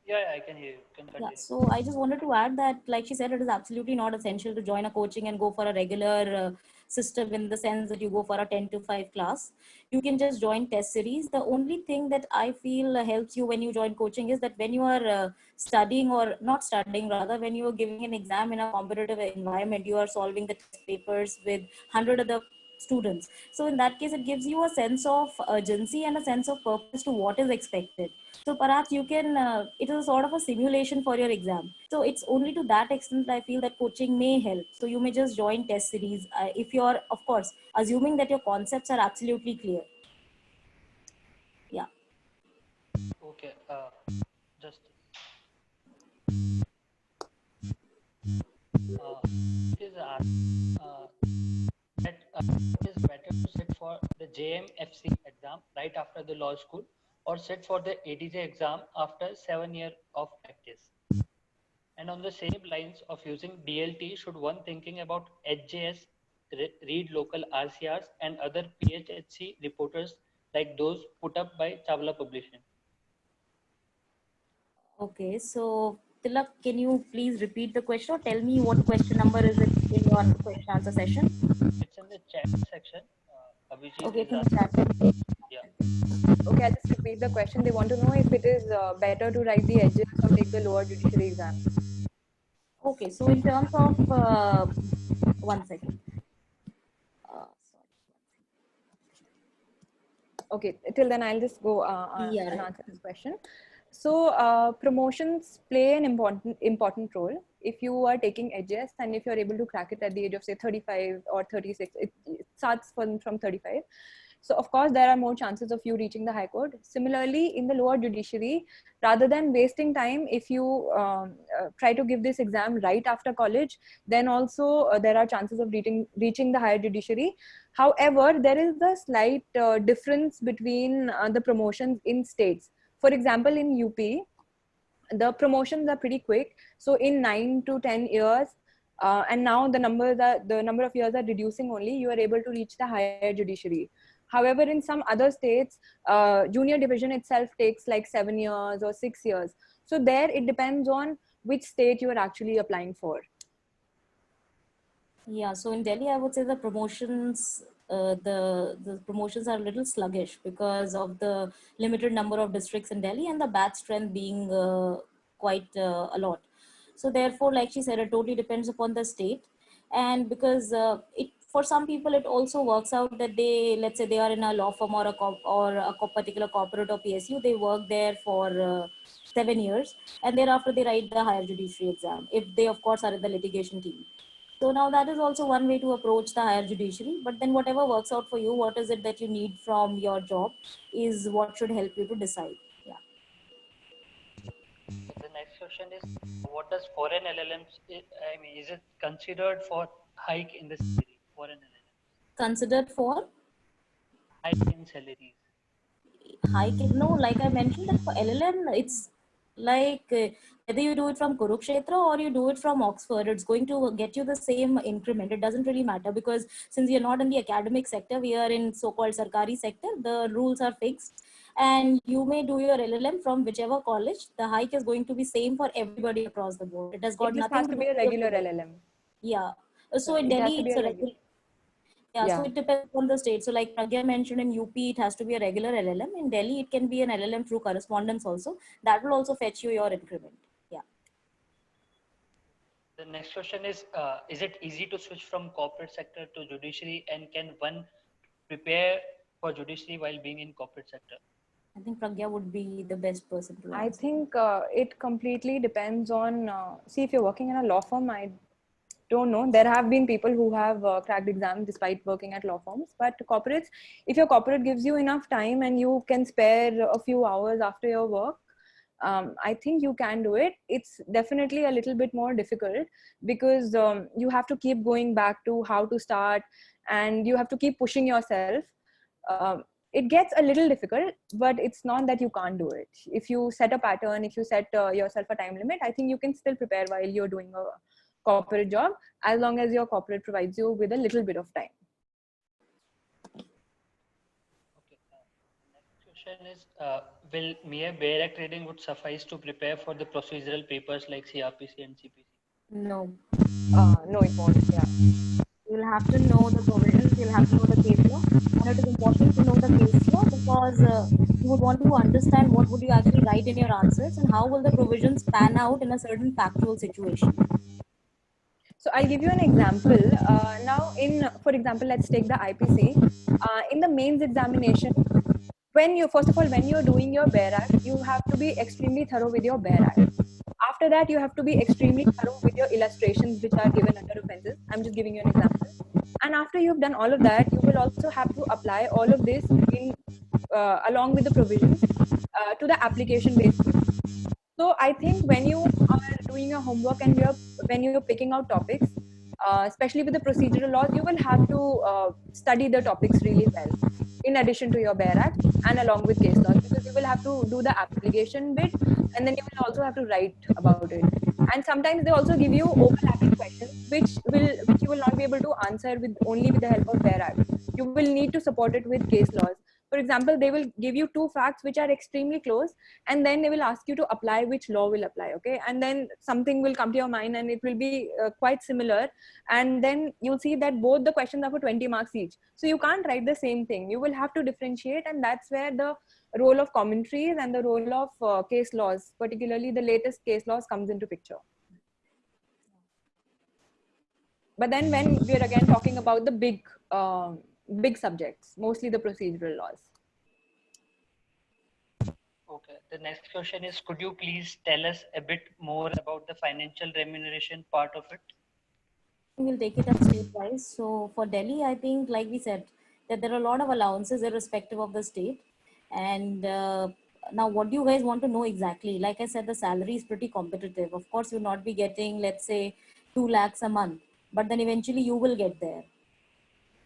Yeah, I can hear you. Yeah, so I just wanted to add that, like she said, it is absolutely not essential to join a coaching and go for a regular system in the sense that you go for a 10 to 5 class. You can just join test series. The only thing that I feel helps you when you join coaching is that when you are studying, or not studying rather, when you are giving an exam in a competitive environment, you are solving the test papers with 100 other students. So in that case, it gives you a sense of urgency and a sense of purpose to what is expected. So perhaps you can, it is a sort of a simulation for your exam. So it's only to that extent I feel that coaching may help. So you may just join test series if you're, of course, assuming that your concepts are absolutely clear. Yeah. Okay. Just. It is that it is better to sit for the JMFC exam right after the law school, or sit for the ADJ exam after 7 years of practice. And on the same lines of using DLT, should one thinking about HJS read local RCRs and other PHHC reporters like those put up by Chawla Publishing? Okay, so Tilak, can you please repeat the question or tell me what question number is it in your question answer session? It's in the chat section. Abhijit Okay, is it's in the chat. asking. Yeah. Okay, I'll just repeat the question. They want to know if it is better to write the edges or take the lower judiciary exam. Okay, so in terms of, one second. Okay, till then I'll just go Yeah, and right. answer this question. So promotions play an important role. If you are taking edges and if you're able to crack it at the age of say 35 or 36, it starts from 35. So of course there are more chances of you reaching the High Court. Similarly, in the lower judiciary, rather than wasting time, if you try to give this exam right after college, then also there are chances of reaching the higher judiciary. However, there is a slight difference between the promotions in states. For example, in UP, the promotions are pretty quick. So in 9 to 10 years, and now the number of years are reducing only, you are able to reach the higher judiciary. However, in some other states, junior division itself takes like 7 years or 6 years. So there it depends on which state you are actually applying for. Yeah, so in Delhi, I would say the promotions, the promotions are a little sluggish because of the limited number of districts in Delhi and the batch strength being quite a lot. So therefore, like she said, it totally depends upon the state, and because it for some people it also works out that they, let's say they are in a law firm or a particular corporate or PSU, they work there for 7 years, and thereafter they write the higher judiciary exam if they of course are in the litigation team. So now that is also one way to approach the higher judiciary. But then whatever works out for you, what is it that you need from your job is what should help you to decide. Yeah. The next question is, what does foreign LLMs, I mean, is it considered for hike in the salary, foreign LLMs? Considered for? Hike in salaries. Hike, no, like I mentioned that for LLM, it's like whether you do it from Kurukshetra or you do it from Oxford, it's going to get you the same increment. It doesn't really matter because since you're not in the academic sector, we are in so-called Sarkari sector, the rules are fixed. And you may do your LLM from whichever college. The hike is going to be same for everybody across the board. It has got It just nothing has to to do be a with regular your LLM. Yeah. So in It has Delhi, to be it's a a regular. regular. Yeah, so it depends on the state. So like Pragya mentioned, in UP, it has to be a regular LLM. In Delhi, it can be an LLM through correspondence also. That will also fetch you your increment. Yeah. The next question is it easy to switch from corporate sector to judiciary, and can one prepare for judiciary while being in corporate sector? I think Pragya would be the best person to answer. I think it completely depends on, see, if you're working in a law firm, I don't know. There have been people who have cracked exams despite working at law firms. But corporates, if your corporate gives you enough time and you can spare a few hours after your work, I think you can do it. It's definitely a little bit more difficult because you have to keep going back to how to start and you have to keep pushing yourself. It gets a little difficult, but it's not that you can't do it. If you set a pattern, if you set yourself a time limit, I think you can still prepare while you're doing a corporate job, as long as your corporate provides you with a little bit of time. Okay. Next question is, will mere bare reading would suffice to prepare for the procedural papers like CRPC and CPC? No. No, it won't. Yeah. You'll have to know the provisions, you'll have to know the case law. And it is important to know the case law because you would want to understand what would you actually write in your answers and how will the provisions pan out in a certain factual situation. So I'll give you an example. Now, for example, let's take the IPC. In the mains examination, when you're doing your BERAC, you have to be extremely thorough with your BERAC. After that, you have to be extremely thorough with your illustrations, which are given under offenses. I'm just giving you an example. And after you've done all of that, you will also have to apply all of this along with the provisions to the application-based questions. So I think when you are doing your homework and when you're picking out topics, especially with the procedural laws, you will have to study the topics really well, in addition to your BERAC and along with case laws, because you will have to do the application bit, and then you will also have to write about it. And sometimes they also give you overlapping questions, which you will not be able to answer with only with the help of BERAC. You will need to support it with case laws. For example, they will give you two facts which are extremely close, and then they will ask you to apply which law will apply. Okay, and then something will come to your mind and it will be quite similar, and then you'll see that both the questions are for 20 marks each, so you can't write the same thing. You will have to differentiate, and that's where the role of commentaries and the role of case laws, particularly the latest case laws, comes into picture. But then when we're again talking about the big subjects, mostly the procedural laws. Okay. The next question is, could you please tell us a bit more about the financial remuneration part of it? We'll take it up state-wise. So for Delhi, I think, like we said, that there are a lot of allowances irrespective of the state. And now what do you guys want to know exactly? Like I said, the salary is pretty competitive. Of course, you'll not be getting, let's say, 2 lakhs a month, but then eventually you will get there.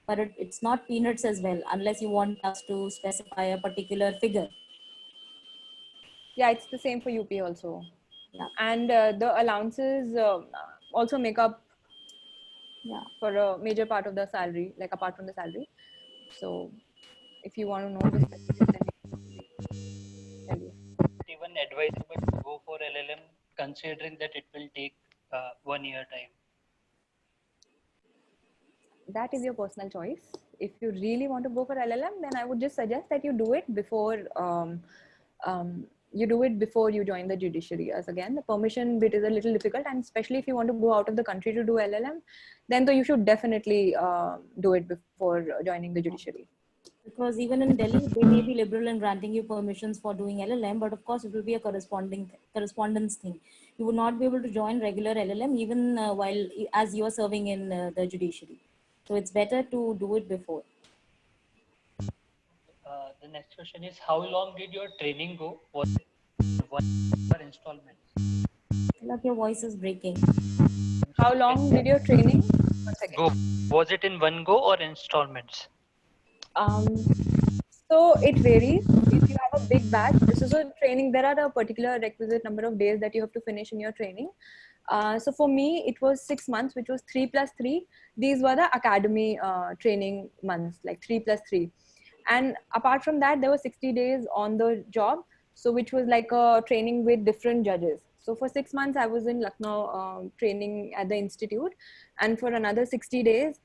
But it's not peanuts as well, unless you want us to specify a particular figure. Yeah, it's the same for UP also. Yeah. And the allowances also make up for a major part of the salary, like apart from the salary. So if you want to know the specifics, then we can tell you. Even advisable to go for LLM, considering that it will take 1 year time? That is your personal choice. If you really want to go for LLM, then I would just suggest that you do it before you join the judiciary. As again, the permission bit is a little difficult, and especially if you want to go out of the country to do LLM, then though you should definitely do it before joining the judiciary. Because even in Delhi, they may be liberal in granting you permissions for doing LLM, but of course it will be a correspondence thing. You would not be able to join regular LLM even as you are serving in the judiciary. So it's better to do it before. The next question is, how long did your training go? Was it one or installments? Like your voice is breaking. How long did your training go? Was it in one go or installments? So it varies. If you have a big batch, this is a training, there are a particular requisite number of days that you have to finish in your training. So for me, it was 6 months, which was 3+3. These were the academy training months, like 3+3. And apart from that, there were 60 days on the job. So which was like a training with different judges. So for 6 months, I was in Lucknow training at the institute. And for another 60 days,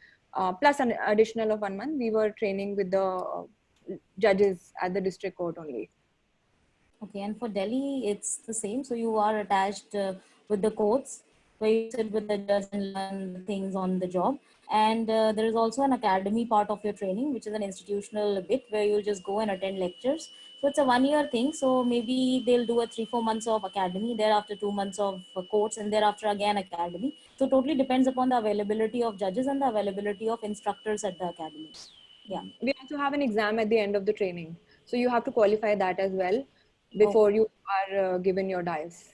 plus an additional of 1 month, we were training with the judges at the district court only. Okay, and for Delhi, it's the same. So you are attached with the courts, where you sit with the judge and learn things on the job. And there is also an academy part of your training, which is an institutional bit where you'll just go and attend lectures. So it's a 1 year thing. So maybe they'll do a 3-4 months of academy, thereafter 2 months of courts, and thereafter again academy. So totally depends upon the availability of judges and the availability of instructors at the academy. Yeah. We also have an exam at the end of the training. So you have to qualify that as well before you are given your dice.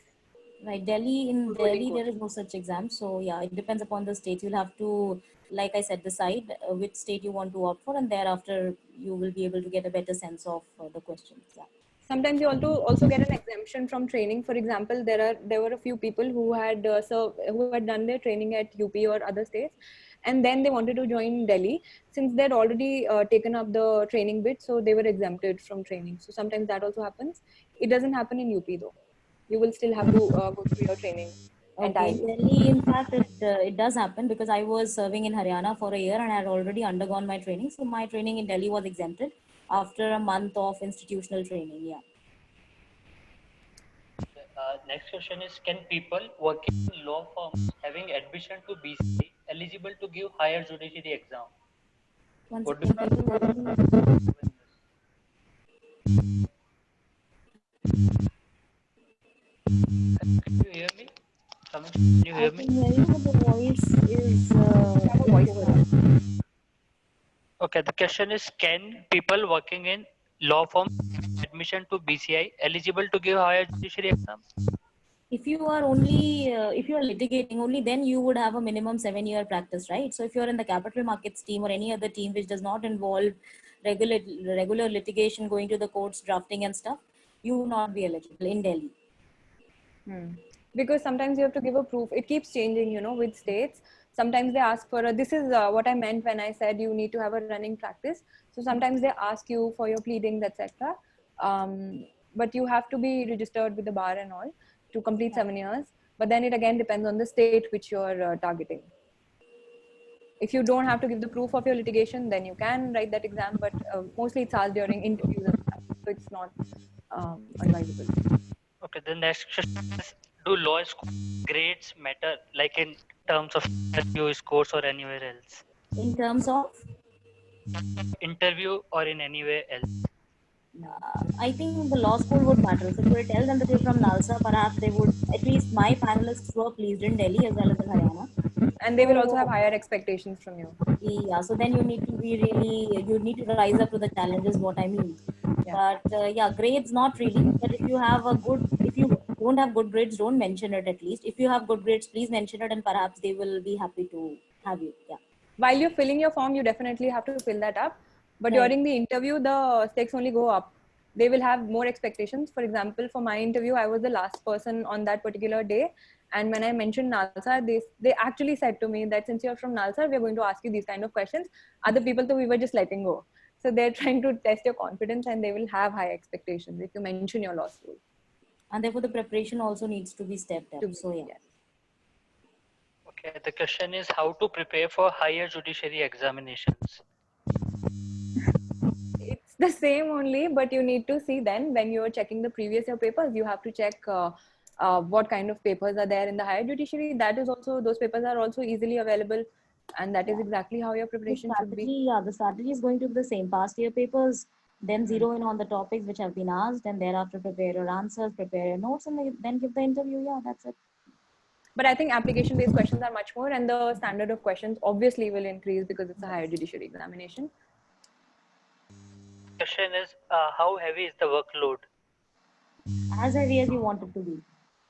Right, in Delhi, there is no such exam. So yeah, it depends upon the state. You'll have to, like I said, decide which state you want to opt for, and thereafter you will be able to get a better sense of the questions. Yeah. Sometimes you also get an exemption from training. For example, there were a few people who had done their training at UP or other states, and then they wanted to join Delhi. Since they'd already taken up the training bit, so they were exempted from training. So sometimes that also happens. It doesn't happen in UP though. You will still have to go through your training. Okay, Delhi, in fact, it does happen because I was serving in Haryana for a year and I had already undergone my training. So my training in Delhi was exempted after a month of institutional training. Yeah. Next question is, can people working in law firms having admission to BCI eligible to give higher judiciary exam? Once What do again, can you repeat? Can you hear me? Ramesh, can you I hear me? can hear you, but the voice is Have a voice incoherent. Okay, the question is, can people working in law firms admission to BCI eligible to give higher judiciary exam? If you are only if you are litigating only, then you would have a minimum 7-year practice, right? So if you're in the capital markets team or any other team which does not involve regular litigation, going to the courts, drafting and stuff, you will not be eligible in Delhi. Because sometimes you have to give a proof. It keeps changing, with states. Sometimes they ask for this is what I meant when I said you need to have a running practice. So sometimes they ask you for your pleadings, etc. But you have to be registered with the bar and all to complete 7 years. But then it again depends on the state which you're targeting. If you don't have to give the proof of your litigation, then you can write that exam. But mostly it's asked during interviews and stuff, so it's not advisable. Okay, the next question is, do law school grades matter, like in terms of interview scores or anywhere else? In terms of, Interview or in anywhere else? I think the law school would matter. So if you were to tell them that you're from Nalsa, perhaps they would, at least my panelists were pleased in Delhi as well as in Haryana. And they will also have higher expectations from you. Yeah, so then you need to be really, you need to rise up to the challenges, what I mean. Yeah. But yeah, grades not really. But if you have a good, if you don't have good grades, don't mention it at least. If you have good grades, please mention it and perhaps they will be happy to have you. Yeah. While you're filling your form, you definitely have to fill that up. But Right. during the interview, the stakes only go up. They will have more expectations. For example, for my interview, I was the last person on that particular day. And when I mentioned Nalsar, they actually said to me that since you're from Nalsar, we're going to ask you these kind of questions. Other people, though, we were just letting go. So they're trying to test your confidence and they will have high expectations if you mention your law school. And therefore the preparation also needs to be stepped up. So yeah. Yes. Okay, the question is, how to prepare for higher judiciary examinations? It's the same only, but you need to see then when you're checking the previous year papers, you have to check what kind of papers are there in the higher judiciary. That is also, those papers are also easily available, and that is exactly how your preparation should be. The strategy is going to be the same. Past year papers, then zero in on the topics which have been asked, and thereafter prepare your answers, prepare your notes, and then give the interview. Yeah, that's it. But I think application based questions are much more, and the standard of questions obviously will increase because it's a higher judiciary examination. Question is, how heavy is the workload? As heavy as you want it to be.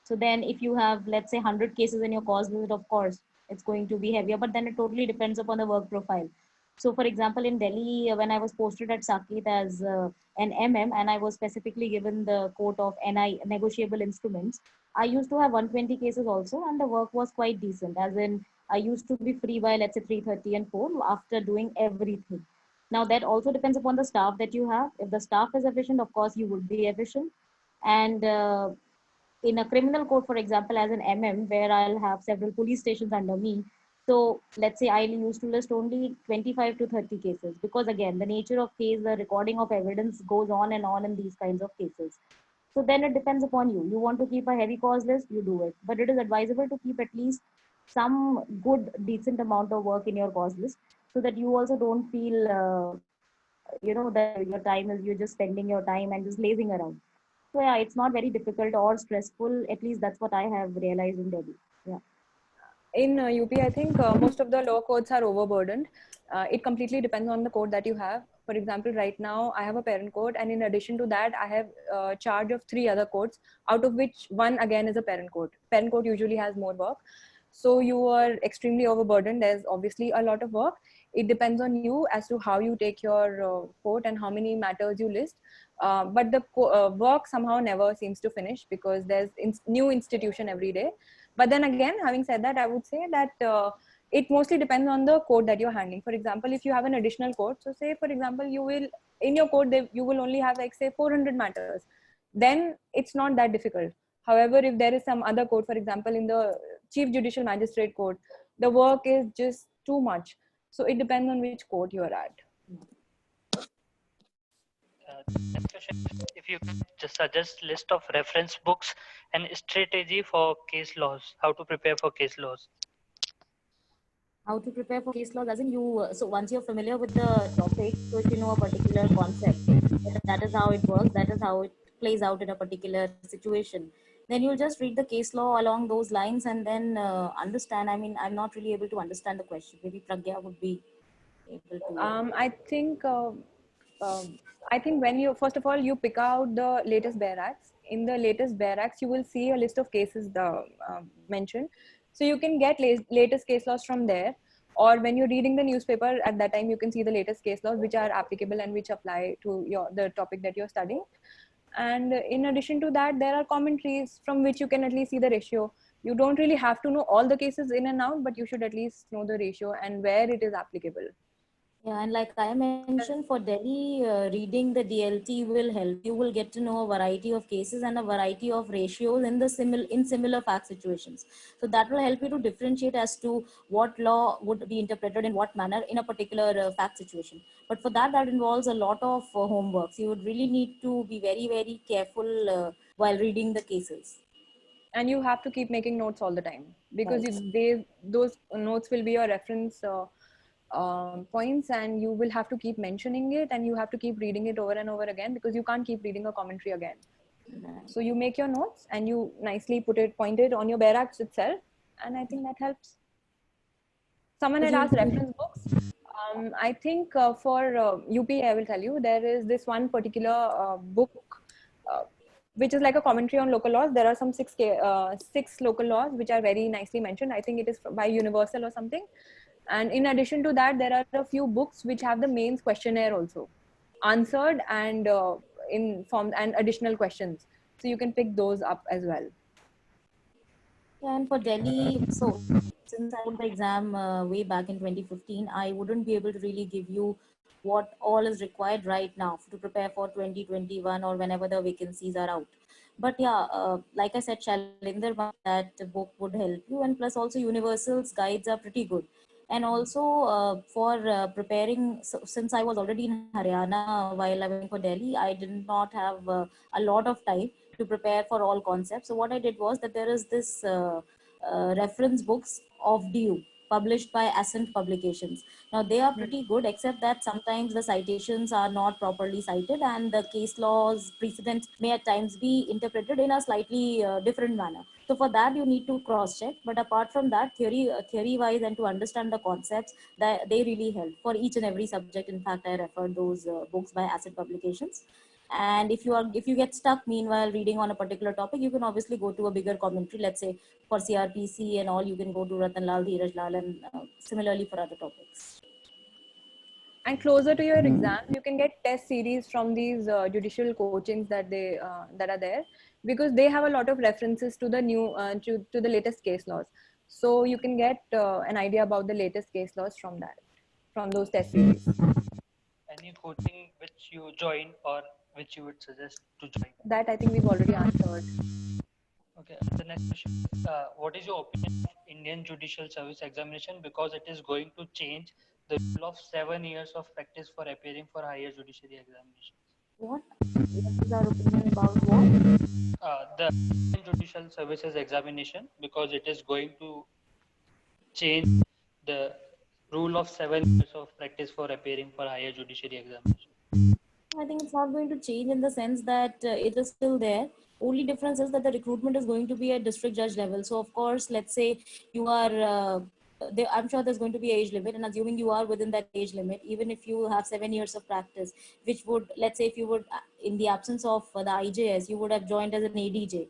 So then if you have, let's say, 100 cases in your cause visit, of course, it's going to be heavier, but then it totally depends upon the work profile. So for example, in Delhi, when I was posted at Saket as an MM, and I was specifically given the quote of NI, negotiable instruments, I used to have 120 cases also, and the work was quite decent. As in, I used to be free by, let's say, 3:30 and 4 after doing everything. Now, that also depends upon the staff that you have. If the staff is efficient, of course, you would be efficient. And in a criminal court, for example, as an MM, where I'll have several police stations under me. So let's say I used to list only 25 to 30 cases because again, the nature of case, the recording of evidence goes on and on in these kinds of cases. So then it depends upon you. You want to keep a heavy cause list, you do it. But it is advisable to keep at least some good, decent amount of work in your cause list so that you also don't feel, that your time is, you're just spending your time and just lazing around. So yeah, it's not very difficult or stressful. At least that's what I have realized in Delhi. Yeah. In UP, I think most of the law courts are overburdened. It completely depends on the court that you have. For example, right now I have a parent court, and in addition to that, I have charge of 3 other courts, out of which one again is a parent court. Parent court usually has more work, so you are extremely overburdened. There's obviously a lot of work. It depends on you as to how you take your court and how many matters you list. But the work somehow never seems to finish because there's new institution every day. But then again, having said that, I would say that it mostly depends on the code that you're handling. For example, if you have an additional code, so say for example, you will in your code you will only have like say 400 matters, then it's not that difficult. However, if there is some other code, for example, in the Chief Judicial Magistrate code, the work is just too much. So it depends on which court you are at. Next question, if you could just suggest list of reference books and strategy for case laws, how to prepare for case laws. How to prepare for case laws, as in you, so once you're familiar with the topic, so if you know a particular concept, that is how it works, that is how it plays out in a particular situation, then you'll just read the case law along those lines and then understand. I mean, I'm not really able to understand the question. Maybe Pragya would be able to. I think when you first of all you pick out the latest Bear Acts. In the latest Bear Acts, you will see a list of cases mentioned, so you can get latest case laws from there. Or when you're reading the newspaper, at that time you can see the latest case laws which are applicable and which apply to the topic that you're studying. And in addition to that, there are commentaries from which you can at least see the ratio. You don't really have to know all the cases in and out, but you should at least know the ratio and where it is applicable. Yeah, and like I mentioned, for Delhi, reading the DLT will help. You will get to know a variety of cases and a variety of ratios in the similar fact situations. So that will help you to differentiate as to what law would be interpreted in what manner in a particular fact situation. But for that, that involves a lot of homework. So you would really need to be very, very careful while reading the cases. And you have to keep making notes all the time, because Right. those notes will be your reference points, and you will have to keep mentioning it, and you have to keep reading it over and over again, because you can't keep reading a commentary again. Right. So you make your notes and you nicely point it on your Bear Acts itself, and I think that helps. Someone had asked reference books. I think for UP, I will tell you, there is this one particular book uh, which is like a commentary on local laws. There are some six local laws which are very nicely mentioned. I think it is by Universal or something. And in addition to that, there are a few books which have the mains questionnaire also answered, and in form and additional questions. So you can pick those up as well. Yeah, and for Delhi, so since I wrote the exam way back in 2015, I wouldn't be able to really give you what all is required right now to prepare for 2021 or whenever the vacancies are out. But yeah, like I said, Shalinder, that book would help you, and plus also Universal's guides are pretty good. And also for preparing, so since I was already in Haryana while I went for Delhi, I did not have a lot of time to prepare for all concepts. So what I did was that there is this reference books of DU published by Ascent Publications. Now they are pretty good, except that sometimes the citations are not properly cited, and the case laws precedents may at times be interpreted in a slightly different manner. So for that you need to cross check. But apart from that, theory wise and to understand the concepts, that they really help for each and every subject. In fact, I referred those books by Ascent Publications. And if you get stuck meanwhile reading on a particular topic, you can obviously go to a bigger commentary. Let's say for CRPC and all, you can go to Ratan Lal, Dheeraj Lal, and similarly for other topics. And closer to your exam, you can get test series from these judicial coachings that are there, because they have a lot of references to the to the latest case laws. So you can get an idea about the latest case laws from those test series. Any coaching which you joined or which you would suggest to join? That I think we've already answered. Okay, the next question, what is your opinion of Indian Judicial Service Examination, because it is going to change the rule of 7 years of practice for appearing for higher judiciary examinations? What is our opinion about what? The Indian Judicial Services Examination, because it is going to change the rule of 7 years of practice for appearing for higher judiciary examination. I think it's not going to change in the sense that it is still there. Only difference is that the recruitment is going to be at district judge level. So of course, let's say you are, I'm sure there's going to be age limit, and assuming you are within that age limit, even if you have 7 years of practice, which would, let's say if you would, in the absence of the IJS, you would have joined as an ADJ.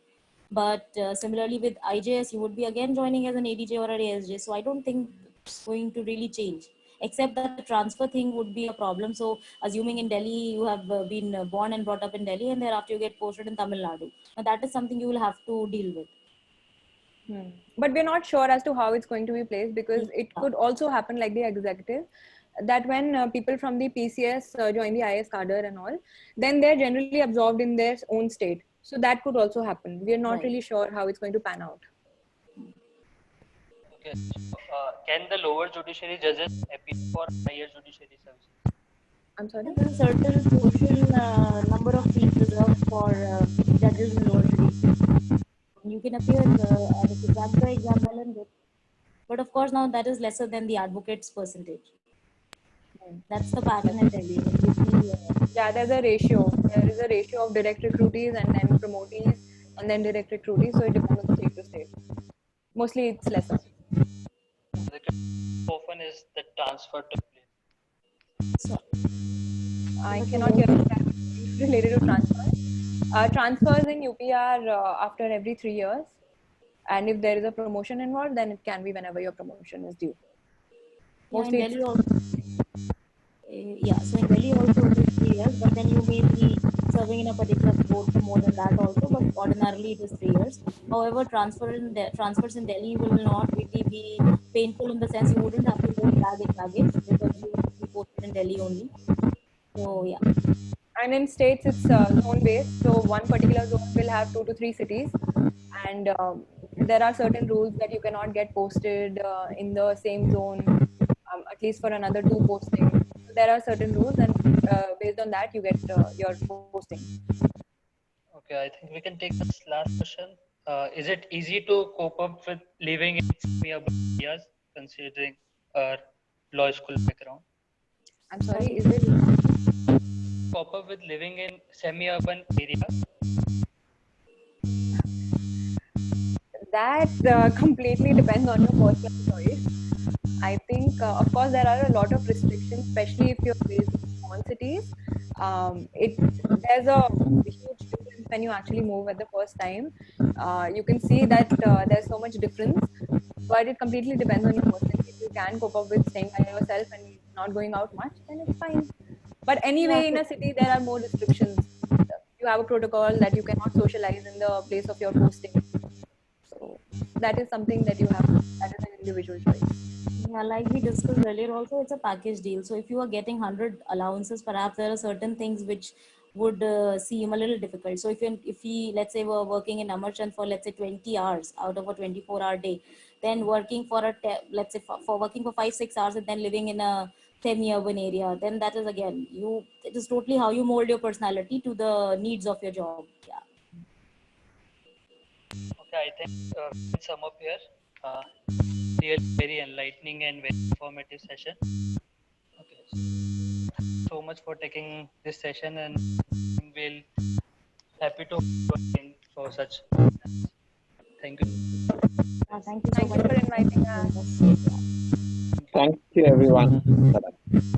But similarly with IJS, you would be again joining as an ADJ or an ASJ. So I don't think it's going to really change, except that the transfer thing would be a problem. So assuming in Delhi, you have been born and brought up in Delhi, and thereafter you get posted in Tamil Nadu. Now that is something you will have to deal with. But we're not sure as to how it's going to be placed, because it could also happen like the executive, that when people from the PCS join the IS cadre and all, then they're generally absorbed in their own state. So that could also happen. We're not really sure how it's going to pan out. Okay, so can the lower judiciary judges appeal for higher judiciary services? I'm sorry. There's a certain portion, number of seats reserved for judges in lower jurisdiction. You can appear and if you crack the exam well and good. But of course, now that is lesser than the advocates' percentage. That's the pattern in Delhi. In UP, Yeah, there's a ratio. There is a ratio of direct recruitees and then promotees and then direct recruitees. So it depends on state to state. Mostly it's lesser. Often is the transfer to place. so, I cannot hear that related to transfers. Transfers in UP are after every 3 years. And if there is a promotion involved, then it can be whenever your promotion is due. yeah, in Mostly Delhi also. So in Delhi also it is 3 years, but then you may be serving in a particular post for more than that also. But ordinarily it is 3 years. However, transfers in Delhi will not really be painful in the sense you wouldn't have to go baggage because you will be posted in Delhi only. So yeah. and in states it's zone based, so one particular zone will have 2 to 3 cities, and there are certain rules that you cannot get posted in the same zone, at least for another 2 postings. So there are certain rules, and based on that you get your posting. Okay, I think we can take this last question. Is it easy to cope up with living in semi-urban areas, considering our law school background? I'm sorry, is it Cope up with living in semi-urban areas? that completely depends on your personal choice. I think, of course, there are a lot of restrictions, especially if you're based in small cities. There's a huge difference when you actually move at the first time. You can see that there's so much difference, but it completely depends on your personality. If you can cope up with staying by yourself and not going out much, then it's fine. But anyway, in a city, there are more restrictions. You have a protocol that you cannot socialize in the place of your posting. So that is something that that is an individual choice. Yeah, like we discussed earlier, also it's a package deal. So if you are getting 100 allowances, perhaps there are certain things which would seem a little difficult. So if we let's say we're working in Amarchand for let's say 20 hours out of a 24-hour day, then working for let's say for working for 5-6 hours and then living in a semi-urban area, then that is again it is totally how you mold your personality to the needs of your job. Yeah. Okay, I think we can sum up here. Really very enlightening and very informative session. Okay, so much for taking this session, and we'll happy to again for such. Thank you. Thank you so Thank much you for inviting us. Yeah. Thank you, everyone. Bye-bye.